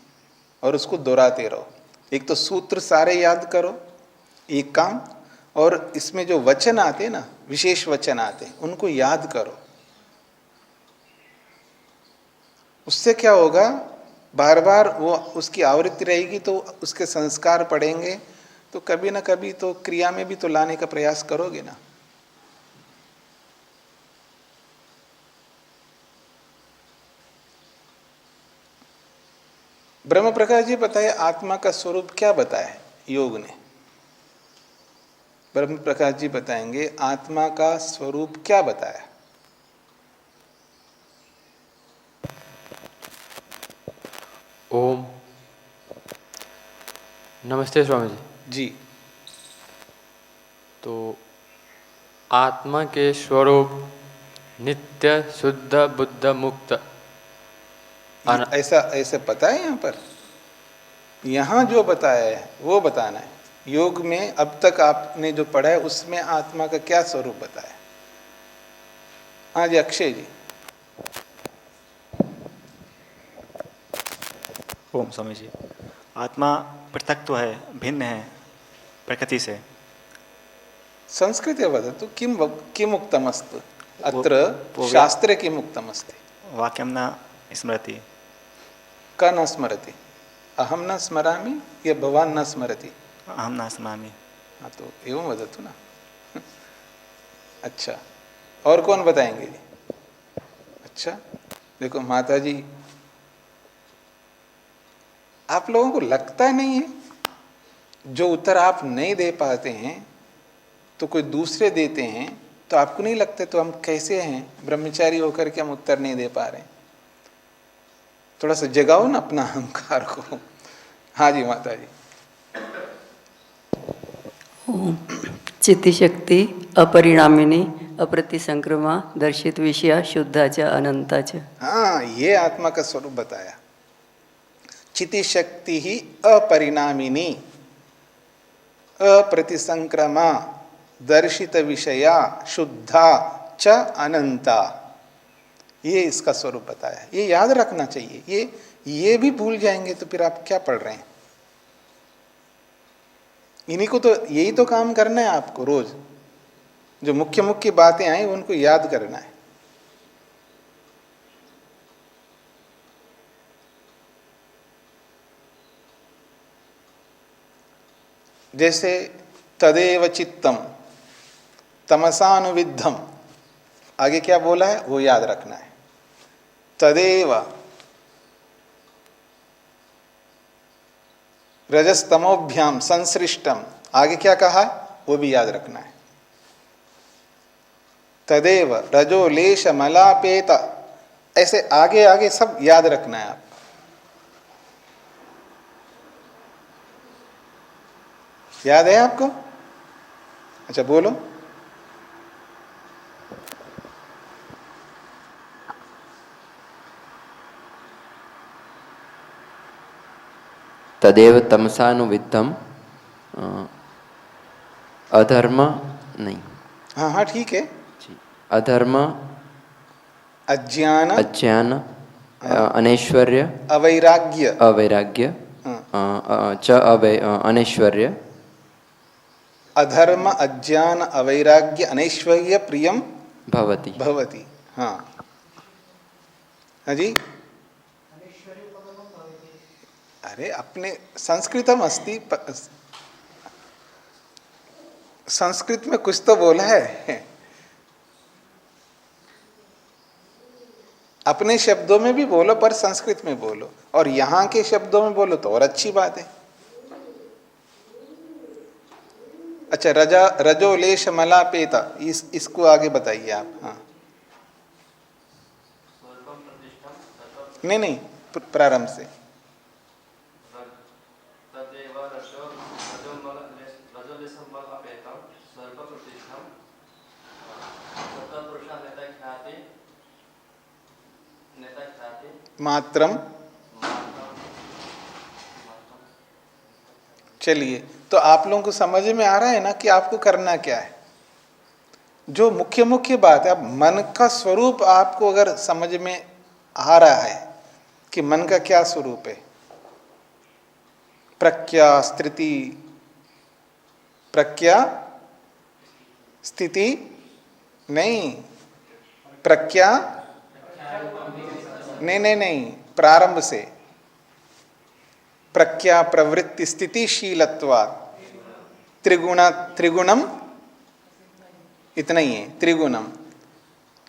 और उसको दोहराते रहो। एक तो सूत्र सारे याद करो, एक काम, और इसमें जो वचन आते हैं ना, विशेष वचन आते हैं, उनको याद करो। उससे क्या होगा, बार बार वो उसकी आवृत्ति रहेगी तो उसके संस्कार पड़ेंगे, तो कभी ना कभी तो क्रिया में भी तो लाने का प्रयास करोगे ना। ब्रह्म प्रकाश जी बताए आत्मा का स्वरूप क्या बताया है योग ने? ब्रह्म प्रकाश जी बताएंगे आत्मा का स्वरूप क्या बताया। ओम नमस्ते स्वामी जी। जी। तो आत्मा के स्वरूप नित्य शुद्ध बुद्ध मुक्त। ऐसा ऐसे पता है यहाँ पर? यहाँ जो बताया है वो बताना है। योग में अब तक आपने जो पढ़ा है उसमें आत्मा का क्या स्वरूप बताया। हाँ जी अक्षय जी। ओम स्वामी जी, आत्मा पृथक तो है, भिन्न है प्रकृति से। संस्कृत वदतु किम किम उक्तमस्तु अत्र शास्त्रे किम उक्तमस्ति? वाक्यं न स्मरति। का न स्मरति? अहम न स्मरामि या भवान न स्मरति? अहम न स्मरामि। हाँ तो एवं वदतु ना। अच्छा, और कौन बताएंगे? अच्छा, देखो माता जी, आप लोगों को लगता नहीं है जो उत्तर आप नहीं दे पाते हैं तो कोई दूसरे देते हैं, तो आपको नहीं लगता तो हम कैसे हैं ब्रह्मचारी होकर के हम उत्तर नहीं दे पा रहे हैं? थोड़ा सा जगाओ ना अपना अहंकार को। हाँ जी माता जी। चित्तशक्ती अपरिणामिनी अप्रतिसंक्रमा दर्शित विषया शुद्धाचा अनंताचा। हाँ, ये आत्मा का स्वरूप बताया। चिति शक्ति ही अपरिणामिनी अप्रतिसंक्रमा दर्शित विषया शुद्धा च अनंता, ये इसका स्वरूप बताया। ये याद रखना चाहिए। ये भी भूल जाएंगे तो फिर आप क्या पढ़ रहे हैं? इन्हीं को तो, यही तो काम करना है आपको। रोज जो मुख्य मुख्य बातें आई उनको याद करना है। जैसे तदेव चित्तम तमसानुविद्धम, आगे क्या बोला है वो याद रखना है। तदेव रजस्तमोभ्याम संसृष्टम, आगे क्या कहा वो भी याद रखना है। तदेव रजो लेश मलापेत, ऐसे आगे आगे सब याद रखना है आप। याद है आपको? अच्छा बोलो। तदेव तमसानुविद्धम, अधर्म नहीं। हाँ हाँ ठीक है। अधर्म, अज्ञान, अज्ञान, अनैश्वर्य, अवैराग्य, अवैराग्य, अनैश्वर्य, अधर्म अज्ञान अवैराग्य अनैश्वर्य प्रियम भवति भवति। हाँ हाँ जी। अरे अपने संस्कृतम अस्ति, संस्कृत में कुछ तो बोला है। अपने शब्दों में भी बोलो पर संस्कृत में बोलो, और यहाँ के शब्दों में बोलो तो और अच्छी बात है। अच्छा, रजोलेश मलापेता, इसको आगे बताइए आप। हाँ नहीं, प्रारंभ से। मात्रम, चलिए तो आप लोगों को समझ में आ रहा है ना कि आपको करना क्या है। जो मुख्य मुख्य बात है, अब मन का स्वरूप आपको अगर समझ में आ रहा है कि मन का क्या स्वरूप है, प्रज्ञा स्थिति, प्रज्ञा स्थिति नहीं, प्रज्ञा नहीं, प्रारंभ से। प्रज्ञा प्रवृत्ति स्थितिशीलत्वात् त्रिगुणम, इतना ही है, त्रिगुणम।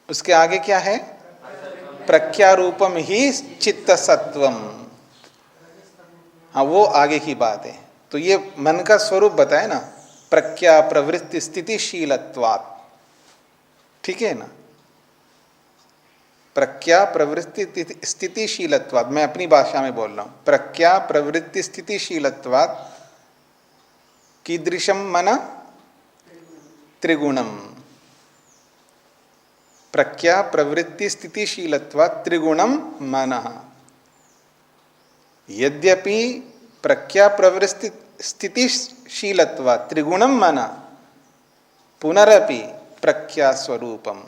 उसके आगे क्या है? प्रज्ञा रूपम ही चित्त सत्वम। हाँ वो आगे की बात है। तो ये मन का स्वरूप बताए ना, प्रज्ञा प्रवृत्ति स्थितिशीलत्वात्, ठीक है ना। प्रज्ञा प्रवृत्ति स्थितिशीलत्वात्, मैं अपनी भाषा में बोल रहा हूं। प्रज्ञा प्रवृत्ति स्थितिशीलत्वात् कीदृशम मन? त्रिगुणम। प्रज्ञा प्रवृत्ति स्थितिशीलत्वात् त्रिगुणम मनः। यद्यपि प्रज्ञा प्रवृत्ति स्थितिशीलत्वात् त्रिगुणम मनः, पुनरपि प्रज्ञा स्वरूपम।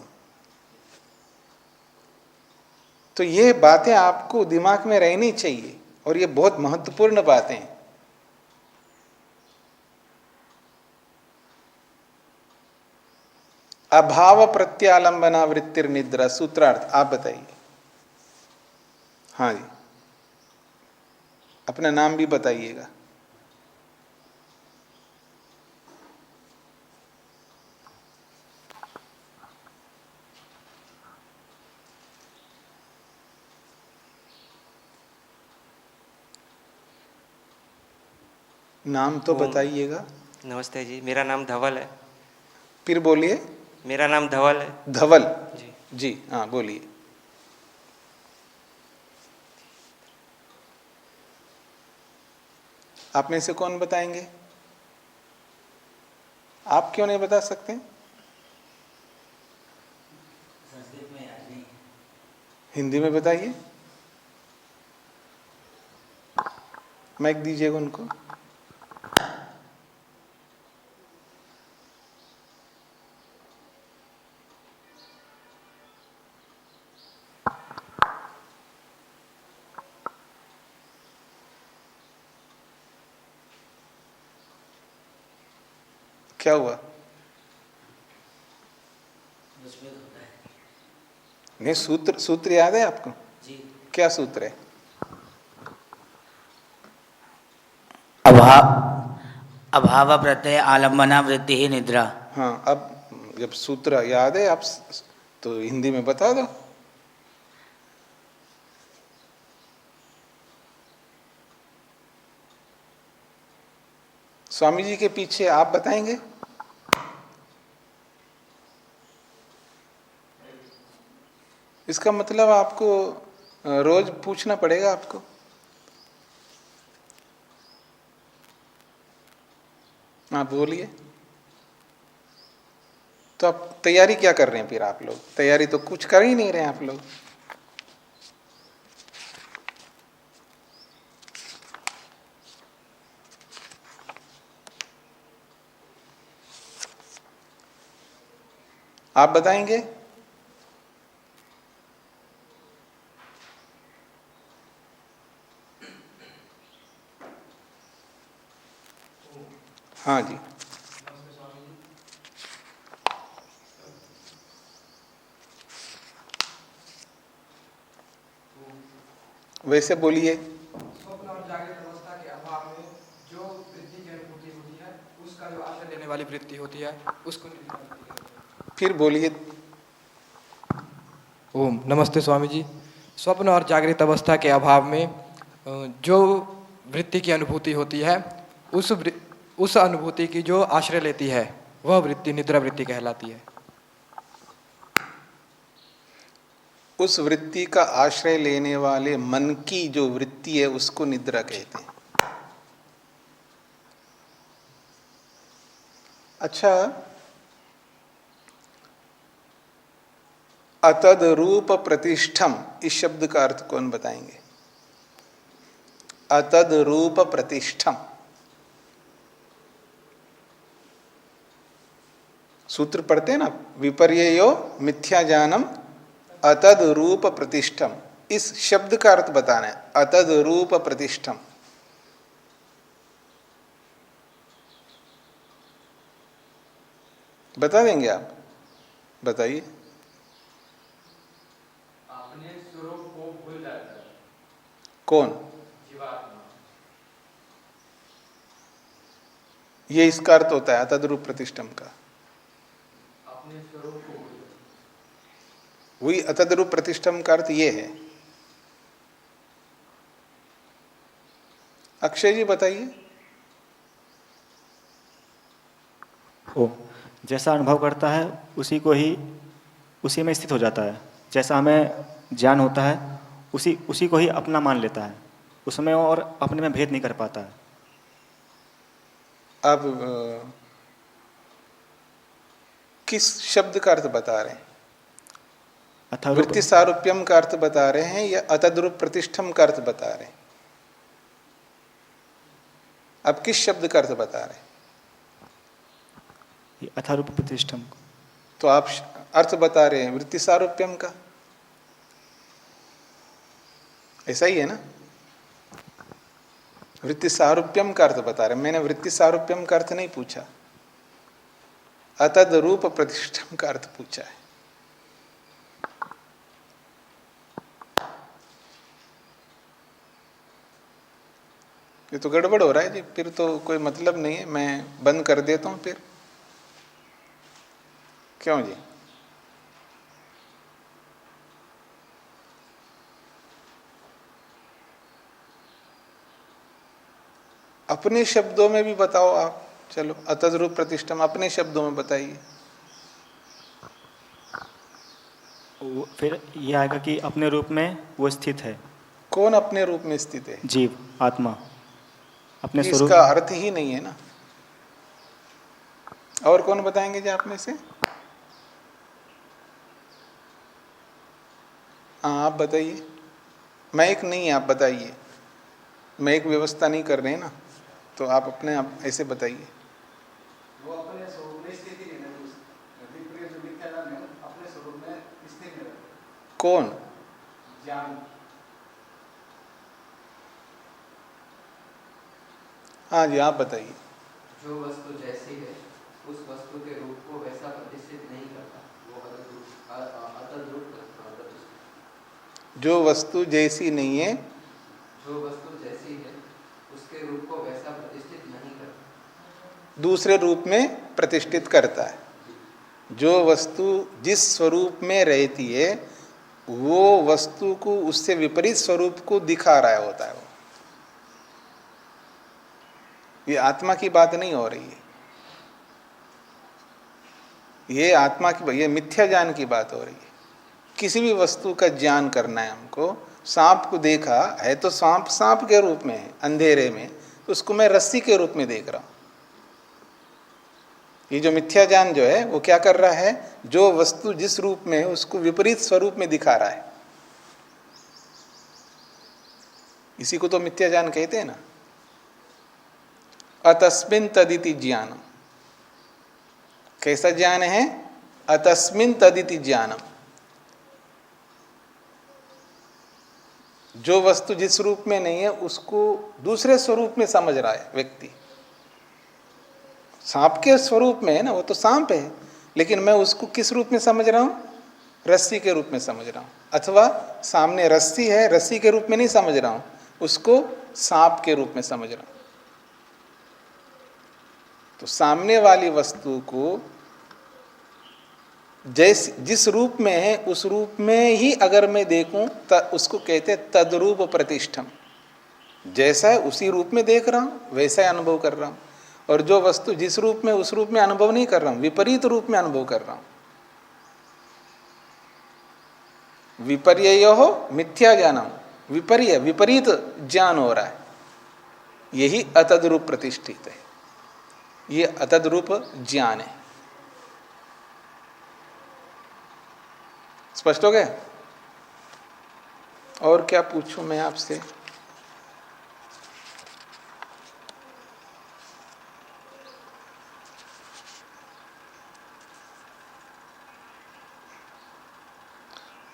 तो ये बातें आपको दिमाग में रहनी चाहिए, और ये बहुत महत्वपूर्ण बातें हैं। अभाव प्रत्यालंबना वृत्तिर निद्रा, सूत्रार्थ आप बताइए। हाँ जी, अब अपना नाम भी बताइएगा। नाम तो बताइएगा। नमस्ते जी, मेरा नाम धवल है। फिर बोलिए। मेरा नाम धवल है। धवल जी जी, हाँ बोलिए। आप में से कौन बताएंगे? आप क्यों नहीं बता सकते? हिंदी में बताइए। माइक दीजिएगा उनको। क्या हुआ? नहीं, सूत्र याद है आपको? जी। क्या सूत्र है? अभाव प्रत्यय आलम्बना वृत्ति ही निद्रा। हाँ, अब जब सूत्र याद है आप तो हिंदी में बता दो। स्वामी जी के पीछे आप बताएंगे? इसका मतलब आपको रोज पूछना पड़ेगा आपको। आप बोलिए। तो आप तैयारी क्या कर रहे हैं फिर? आप लोग तैयारी तो कुछ कर ही नहीं रहे हैं आप लोग। आप बताएंगे? हाँ जी। वैसे बोलिए। स्वप्न और जागृत अवस्था के अभाव में जो वृत्ति की अनुभूति होती है, उसका जो आश्रय लेने वाली वृत्ति होती है, उसको निद्रा वृत्ति कहते हैं। फिर बोलिए। ओम नमस्ते स्वामी जी। स्वप्न और जागृत अवस्था के अभाव में जो वृत्ति की अनुभूति होती है, उस अनुभूति की जो आश्रय लेती है, वह वृत्ति निद्रा वृत्ति कहलाती है। उस वृत्ति का आश्रय लेने वाले मन की जो वृत्ति है उसको निद्रा कहते हैं। अच्छा, अतद रूप प्रतिष्ठम, इस शब्द का अर्थ कौन बताएंगे? अतद रूप प्रतिष्ठम, सूत्र पढ़ते हैं ना, विपर्ययो मिथ्या जानम अतद रूप प्रतिष्ठम। इस शब्द का अर्थ बताना है, अतद रूप प्रतिष्ठम। बता देंगे आप? बताइए। अपने स्वरूप को भूल जाता है। कौन? जीवात्मा। ये इसका अर्थ होता है अतद रूप प्रतिष्ठम का। अपने स्वरूप को भूल जाता है। वही अतद रूप प्रतिष्ठम का अर्थ ये है। अक्षय जी बताइए। ओ, जैसा अनुभव करता है उसी में स्थित हो जाता है। जैसा हमें ज्ञान होता है उसी को ही अपना मान लेता है, उसमें और अपने में भेद नहीं कर पाता है। अब किस शब्द का अर्थ बता रहे हैं? वृत्ति सारूप्यम का अर्थ बता रहे हैं या अतद्रूप प्रतिष्ठम का अर्थ बता रहे हैं? अब किस शब्द का अर्थ बता रहे हैं? अथारूप प्रतिष्ठम। तो आप अर्थ बता रहे हैं वृत्ति सारूप्यम का, ऐसा ही है ना? वृत्ति सारूप्यम का अर्थ बता रहे हैं। मैंने वृत्ति सारूप्यम का अर्थ नहीं पूछा, अतद रूप प्रतिष्ठम का अर्थ पूछा है। ये तो गड़बड़ हो रहा है जी, फिर तो कोई मतलब नहीं है, मैं बंद कर देता हूँ फिर। क्यों जी? अपने शब्दों में भी बताओ आप, चलो अतद्रूप प्रतिष्ठम अपने शब्दों में बताइए। फिर ये आएगा कि अपने रूप में वो स्थित है। कौन अपने रूप में स्थित है? जीव, आत्मा अपने स्वरूप। इसका अर्थ ही नहीं है ना। और कौन बताएंगे जी आप में से? हाँ आप बताइए। मैं एक नहीं, आप बताइए। मैं एक व्यवस्था नहीं कर रहे ना, तो आप अपने आप ऐसे बताइए। वो अपने स्वरूप में स्थिति नहीं है, विपरीत जो मिथ्या ज्ञान है अपने स्वरूप में स्थिति नहीं है। कौन? ज्ञान। हाँ जी आप बताइए। जो वस्तु जैसी है उस वस्तु के रूप को वैसा प्रतिष्ठित नहीं करता, वो अतद्रूप प्रतिष्ठित। जो वस्तु जैसी नहीं है, जो वस्तु जैसी है उसके रूप को वैसा प्रतिष्ठित नहीं करता, दूसरे रूप में प्रतिष्ठित करता है। जो वस्तु जिस स्वरूप में रहती है वो वस्तु को उससे विपरीत स्वरूप को दिखा रहा होता है। वो ये आत्मा की बात नहीं हो रही है, ये आत्मा की, ये मिथ्या ज्ञान की बात हो रही है। किसी भी वस्तु का ज्ञान करना है हमको। सांप को देखा है तो सांप सांप के रूप में है अंधेरे में, उसको मैं रस्सी के रूप में देख रहा हूं। ये जो मिथ्या ज्ञान जो है वो क्या कर रहा है, जो वस्तु जिस रूप में है उसको विपरीत स्वरूप में दिखा रहा है। इसी को तो मिथ्या ज्ञान कहते हैं ना। अतस्मिन् तदिति ज्ञानम। कैसा ज्ञान है? अतस्मिन् तदिति ज्ञानम। जो वस्तु जिस रूप में नहीं है उसको दूसरे स्वरूप में समझ रहा है व्यक्ति। सांप के स्वरूप में है ना, वो तो सांप है, लेकिन मैं उसको किस रूप में समझ रहा हूँ? रस्सी के रूप में समझ रहा हूँ। अथवा सामने रस्सी है, रस्सी के रूप में नहीं समझ रहा हूँ, उसको सांप के रूप में समझ रहा हूँ। तो सामने वाली वस्तु को जिस रूप में है उस रूप में ही अगर मैं देखूं उसको कहते हैं तद्रूप प्रतिष्ठम। जैसा है उसी रूप में देख रहा हूं, वैसा ही अनुभव कर रहा हूं। और जो वस्तु जिस रूप में उस रूप में अनुभव नहीं कर रहा हूं, विपरीत रूप में अनुभव कर रहा हूं। विपर्ययो मिथ्या ज्ञानम, विपर्य विपरीत ज्ञान हो रहा है, यही अतद्रूप प्रतिष्ठित है। ये अतद्रूप ज्ञान है। स्पष्ट हो गया? और क्या पूछूं मैं आपसे?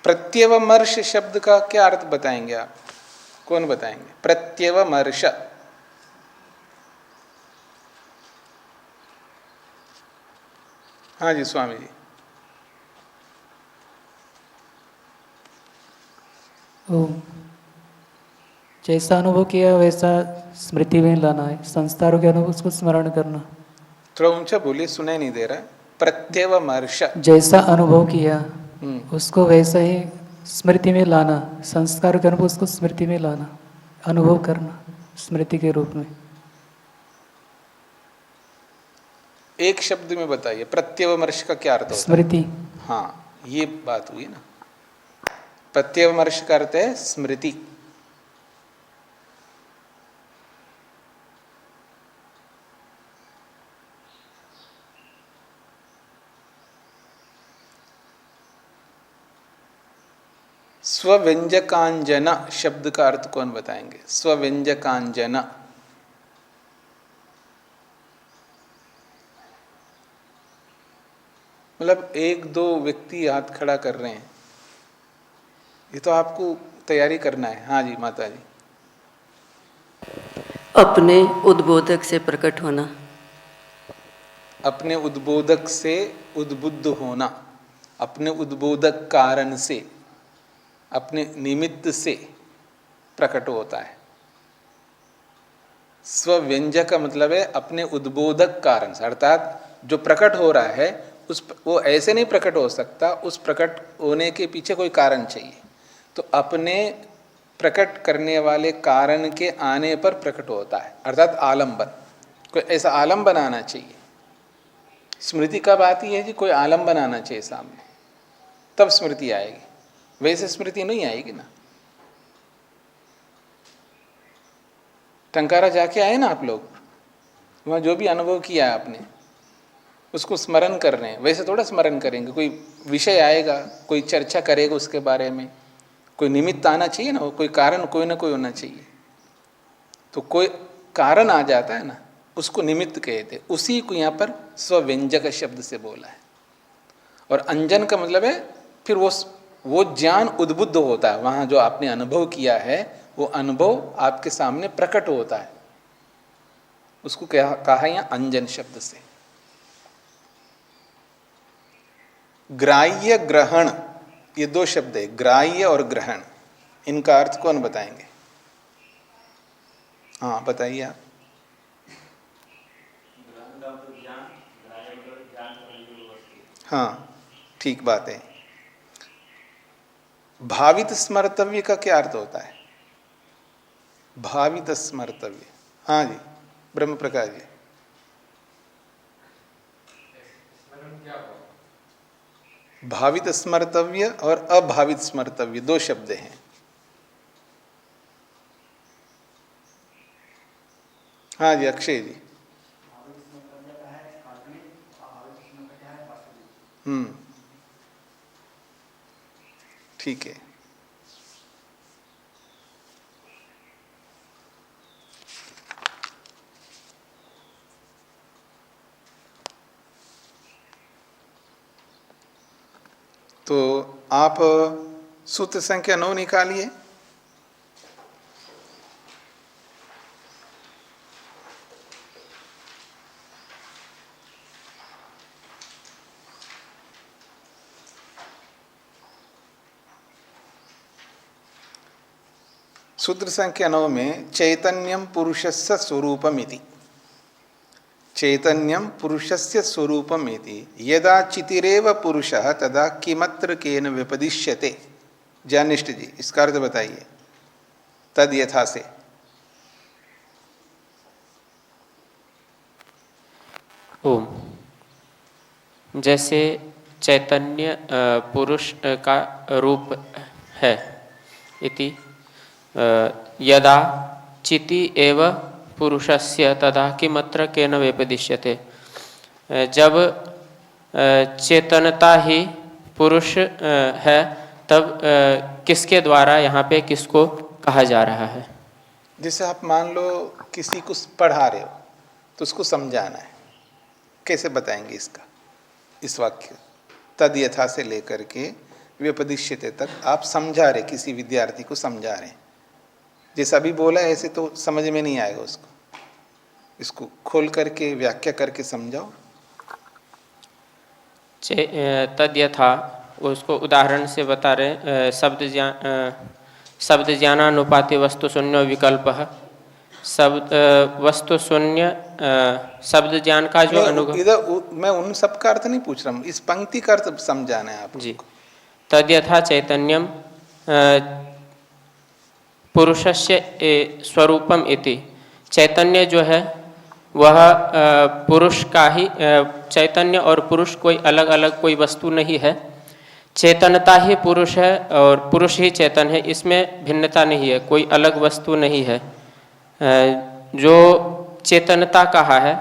प्रत्यवमर्श शब्द का क्या अर्थ बताएंगे आप? कौन बताएंगे? प्रत्यवमर्श। हाँ जी स्वामी जी। जैसा अनुभव किया वैसा स्मृति में लाना है, संस्कारों के अनुभव उसको स्मरण करना। थोड़ा ऊंचा बोलिए, सुनाई नहीं दे रहा है। प्रत्यवमर्श। जैसा अनुभव किया उसको वैसा ही स्मृति में लाना, संस्कार के अनुभव उसको स्मृति में लाना, अनुभव करना स्मृति के रूप में। एक शब्द में बताइए प्रत्यवमर्श का क्या अर्थ होता है? स्मृति। हाँ ये बात हुई ना। प्रत्यवमर्श का अर्थ है स्मृति। स्वव्यंजकांजन शब्द का अर्थ कौन बताएंगे? स्वव्यंजकांजन। मतलब एक दो व्यक्ति हाथ खड़ा कर रहे हैं, ये तो आपको तैयारी करना है। हाँ जी माता जी। अपने उद्बोधक से प्रकट होना। अपने उद्बोधक से उद्बुद्ध होना, अपने उद्बोधक कारण से, अपने निमित्त से प्रकट होता है। स्वव्यंजक का मतलब है अपने उद्बोधक कारण से, अर्थात जो प्रकट हो रहा है वो ऐसे नहीं प्रकट हो सकता, उस प्रकट होने के पीछे कोई कारण चाहिए। तो अपने प्रकट करने वाले कारण के आने पर प्रकट होता है, अर्थात आलम्बन। कोई ऐसा आलम्बन आना चाहिए। स्मृति कब आती है जी? कोई आलम्बन आना चाहिए सामने, तब स्मृति आएगी, वैसे स्मृति नहीं आएगी ना। टंकारा जाके आए ना आप लोग, वहाँ जो भी अनुभव किया है आपने उसको स्मरण कर रहे हैं, वैसे थोड़ा स्मरण करेंगे। कोई विषय आएगा, कोई चर्चा करेगा उसके बारे में, कोई निमित्त आना चाहिए ना, कोई कारण कोई ना कोई होना चाहिए। तो कोई कारण आ जाता है ना, उसको निमित्त कहते, उसी को यहाँ पर स्वव्यंजक शब्द से बोला है। और अंजन का मतलब है फिर वो ज्ञान उद्बुद्ध होता है, वहाँ जो आपने अनुभव किया है वो अनुभव आपके सामने प्रकट होता है, उसको कहा यहाँ अंजन शब्द से। ग्राह्य ग्रहण, ये दो शब्द है, ग्राह्य और ग्रहण। इनका अर्थ कौन बताएंगे? हाँ बताइए आप। हाँ ठीक बात है। भावित स्मर्तव्य का क्या अर्थ होता है? भावित स्मर्तव्य, हाँ जी ब्रह्म प्रकाश जी। भावित स्मर्तव्य और अभावित स्मर्तव्य दो शब्द हैं। हाँ जी अक्षय जी। ठीक है। तो आप सूत्र संख्या 9 निकालिए। सूत्र संख्या 9 में चैतन्यम पुरुषस्य स्वरूपमिति, चैतन्यम पुरुषस्य स्वरूपमिति यदा चितिरेव पुरुषः तदा किमत्र केन विपदिश्यते। ज्ञानिष्ठ जी इसका अर्थ बताइए तद यथा से। ओम, जैसे चैतन्य पुरुष का रूप है, इति यदा चिति एव पुरुषस्य तदा किमत्र केन व्यपदिश्यते। जब चेतनता ही पुरुष है तब किसके द्वारा यहाँ पे किसको कहा जा रहा है? जैसे आप मान लो किसी को पढ़ा रहे हो तो उसको समझाना है, कैसे बताएंगे इसका? इस वाक्य तद यथा से लेकर के व्यपदिश्यते तक आप समझा रहे, किसी विद्यार्थी को समझा रहे हैं। जैसा अभी बोला ऐसे तो समझ में नहीं आएगा उसको, इसको खोल करके व्याख्या करके समझाओ। तद यथा उसको उदाहरण से बता रहे, शब्द ज्ञानानुपाति वस्तु शून्य विकल्प, शब्द वस्तु शून्य शब्द ज्ञान का जो अनुभव। इधर मैं उन सब का अर्थ नहीं पूछ रहा हूँ, इस पंक्ति का अर्थ समझाना है आप जी। तद यथा चैतन्यम पुरुषस्य स्वरूपम इति, चैतन्य जो है वह पुरुष का ही, चैतन्य और पुरुष कोई अलग अलग कोई वस्तु नहीं है। चेतनता ही पुरुष है और पुरुष ही चेतन है, इसमें भिन्नता नहीं है, कोई अलग वस्तु नहीं है। जो चेतनता कहा है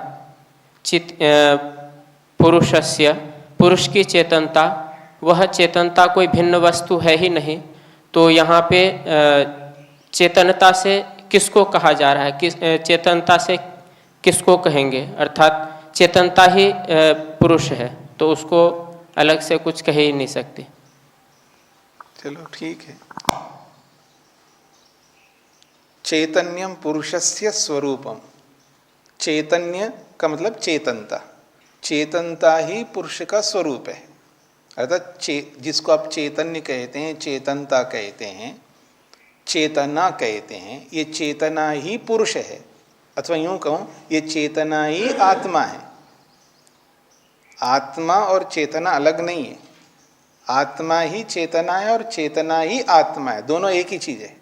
पुरुषस्य, पुरुष की चेतनता, वह चेतनता कोई भिन्न वस्तु है ही नहीं। तो यहाँ पे चेतनता से किसको कहा जा रहा है, किस चेतनता से किसको कहेंगे? अर्थात चेतनता ही पुरुष है तो उसको अलग से कुछ कह ही नहीं सकते। चलो ठीक है। चैतन्यम पुरुषस्य स्वरूपम, चैतन्य का मतलब चेतनता, चेतनता ही पुरुष का स्वरूप है। अर्थात जिसको आप चैतन्य कहते हैं, चेतनता कहते हैं, चेतना कहते हैं, ये चेतना ही पुरुष है। अथवा यूं कहूं, ये चेतना ही आत्मा है। आत्मा और चेतना अलग नहीं है, आत्मा ही चेतना है और चेतना ही आत्मा है, दोनों एक ही चीज है।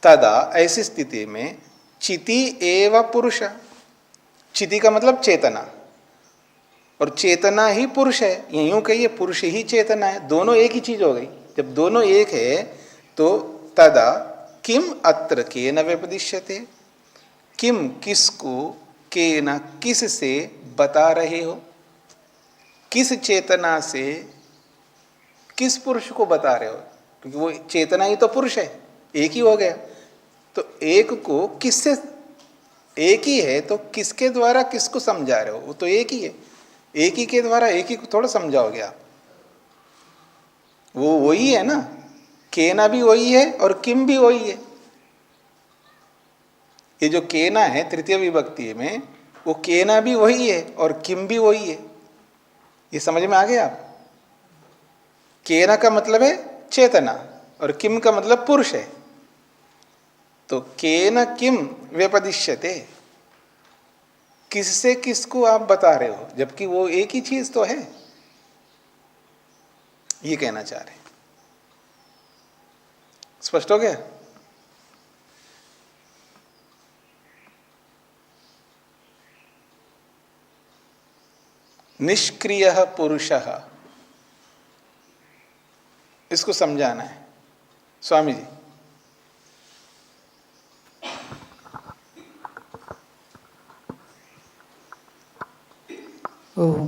तदा ऐसी स्थिति में चिति एव पुरुष, चिति का मतलब चेतना, और चेतना ही पुरुष है, यूं कहिए पुरुष ही चेतना है, दोनों एक ही चीज हो गई। जब दोनों एक है तो तदा किम अत्र केन व्यपदिश्यते, किम किसको, केन किस से बता रहे हो, किस चेतना से किस पुरुष को बता रहे हो, क्योंकि वो चेतना ही तो पुरुष है, एक ही हो गया। तो एक को किससे, एक ही है तो किसके द्वारा किसको समझा रहे हो, वो तो एक ही है, एक ही के द्वारा एक ही को थोड़ा समझाओगे आप, वो वही है ना, केना भी वही है और किम भी वही है। ये जो केना है तृतीय विभक्ति में, वो केना भी वही है और किम भी वही है। ये समझ में आ गया आप? केना का मतलब है चेतना और किम का मतलब पुरुष है। तो केन किम व्यपदिश्यते, किससे किसको आप बता रहे हो, जबकि वो एक ही चीज तो है, ये कहना चाह रहे हैं। स्पष्ट हो गया? निष्क्रिय पुरुषः, इसको समझाना है स्वामी जी। ओम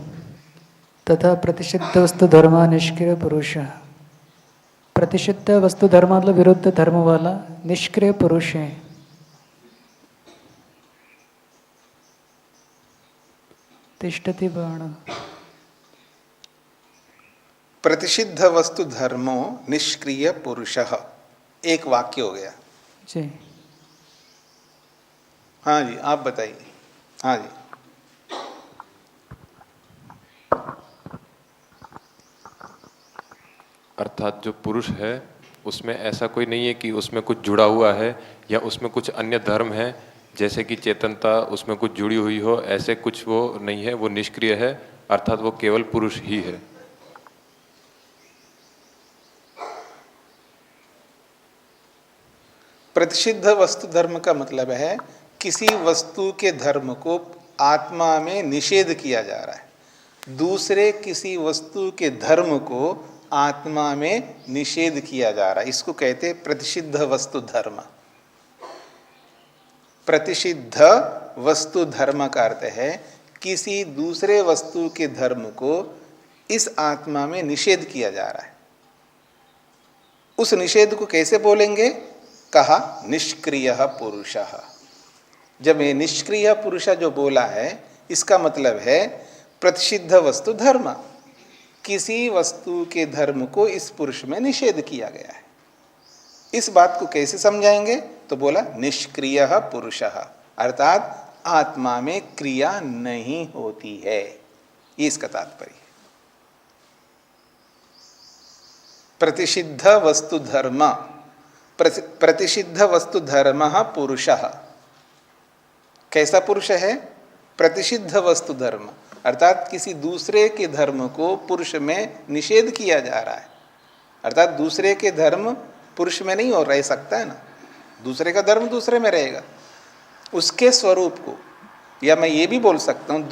तथा प्रतिषिद्ध वस्तु धर्म निष्क्रिय पुरुष, प्रतिषिद्ध वस्तु धर्म मतलब विरुद्ध धर्म वाला निष्क्रिय पुरुष है। तिष्ठति बाण, प्रतिषिद्ध वस्तु धर्मो निष्क्रिय पुरुषः, एक वाक्य हो गया जी। हाँ जी, आप बताइए। हाँ जी, अर्थात जो पुरुष है उसमें ऐसा कोई नहीं है कि उसमें कुछ जुड़ा हुआ है या उसमें कुछ अन्य धर्म है, जैसे कि चेतनता उसमें कुछ जुड़ी हुई हो, ऐसे कुछ वो नहीं है, वो निष्क्रिय है, अर्थात वो केवल पुरुष ही है। प्रतिषिद्ध वस्तु धर्म का मतलब है किसी वस्तु के धर्म को आत्मा में निषेध किया जा रहा है, दूसरे किसी वस्तु के धर्म को आत्मा में निषेध किया जा रहा है, इसको कहते हैं प्रतिषिद्ध वस्तु धर्म। प्रतिषिद्ध वस्तु धर्म का अर्थ है किसी दूसरे वस्तु के धर्म को इस आत्मा में निषेध किया जा रहा है। उस निषेध को कैसे बोलेंगे? कहा निष्क्रिय पुरुषः। जब ये निष्क्रिय पुरुष जो बोला है, इसका मतलब है प्रतिषिद्ध वस्तु धर्म, किसी वस्तु के धर्म को इस पुरुष में निषेध किया गया है। इस बात को कैसे समझाएंगे? तो बोला निष्क्रिय पुरुषः, अर्थात आत्मा में क्रिया नहीं होती है, ये इसका तात्पर्य है। प्रतिषिद्ध वस्तु धर्म, प्रतिषिद्ध वस्तु धर्म पुरुषः, कैसा पुरुष है? प्रतिषिद्ध वस्तु धर्म, अर्थात किसी दूसरे के धर्म को पुरुष में निषेध किया जा रहा है, अर्थात दूसरे के धर्म पुरुष में नहीं हो रह सकता है ना, दूसरे का धर्म दूसरे में रहेगा, उसके स्वरूप को, या मैं ये भी बोल सकता हूँ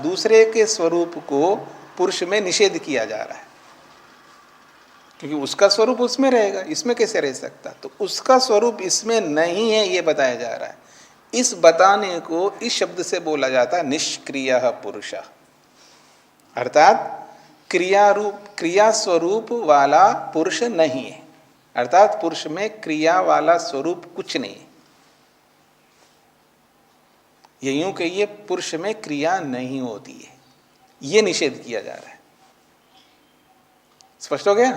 दूसरे के स्वरूप को पुरुष में निषेध किया जा रहा है, क्योंकि उसका स्वरूप उसमें रहेगा, इसमें कैसे रह सकता? तो उसका स्वरूप इसमें नहीं है, ये बताया जा रहा है। इस बताने को इस शब्द से बोला जाता है निष्क्रिय पुरुष, अर्थात क्रिया स्वरूप वाला पुरुष नहीं है, अर्थात पुरुष में क्रिया वाला स्वरूप कुछ नहीं है। ये यूं कहिए पुरुष में क्रिया नहीं होती है, ये निषेध किया जा रहा है। स्पष्ट हो गया?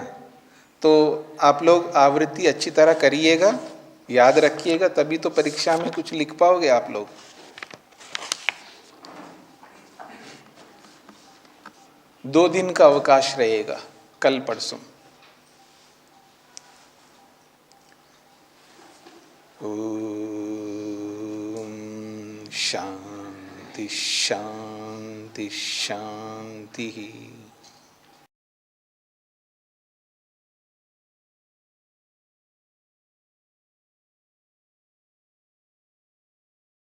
तो आप लोग आवृत्ति अच्छी तरह करिएगा, याद रखिएगा, तभी तो परीक्षा में कुछ लिख पाओगे आप लोग। दो दिन का अवकाश रहेगा, कल परसों। ओ शांति शांति शांति।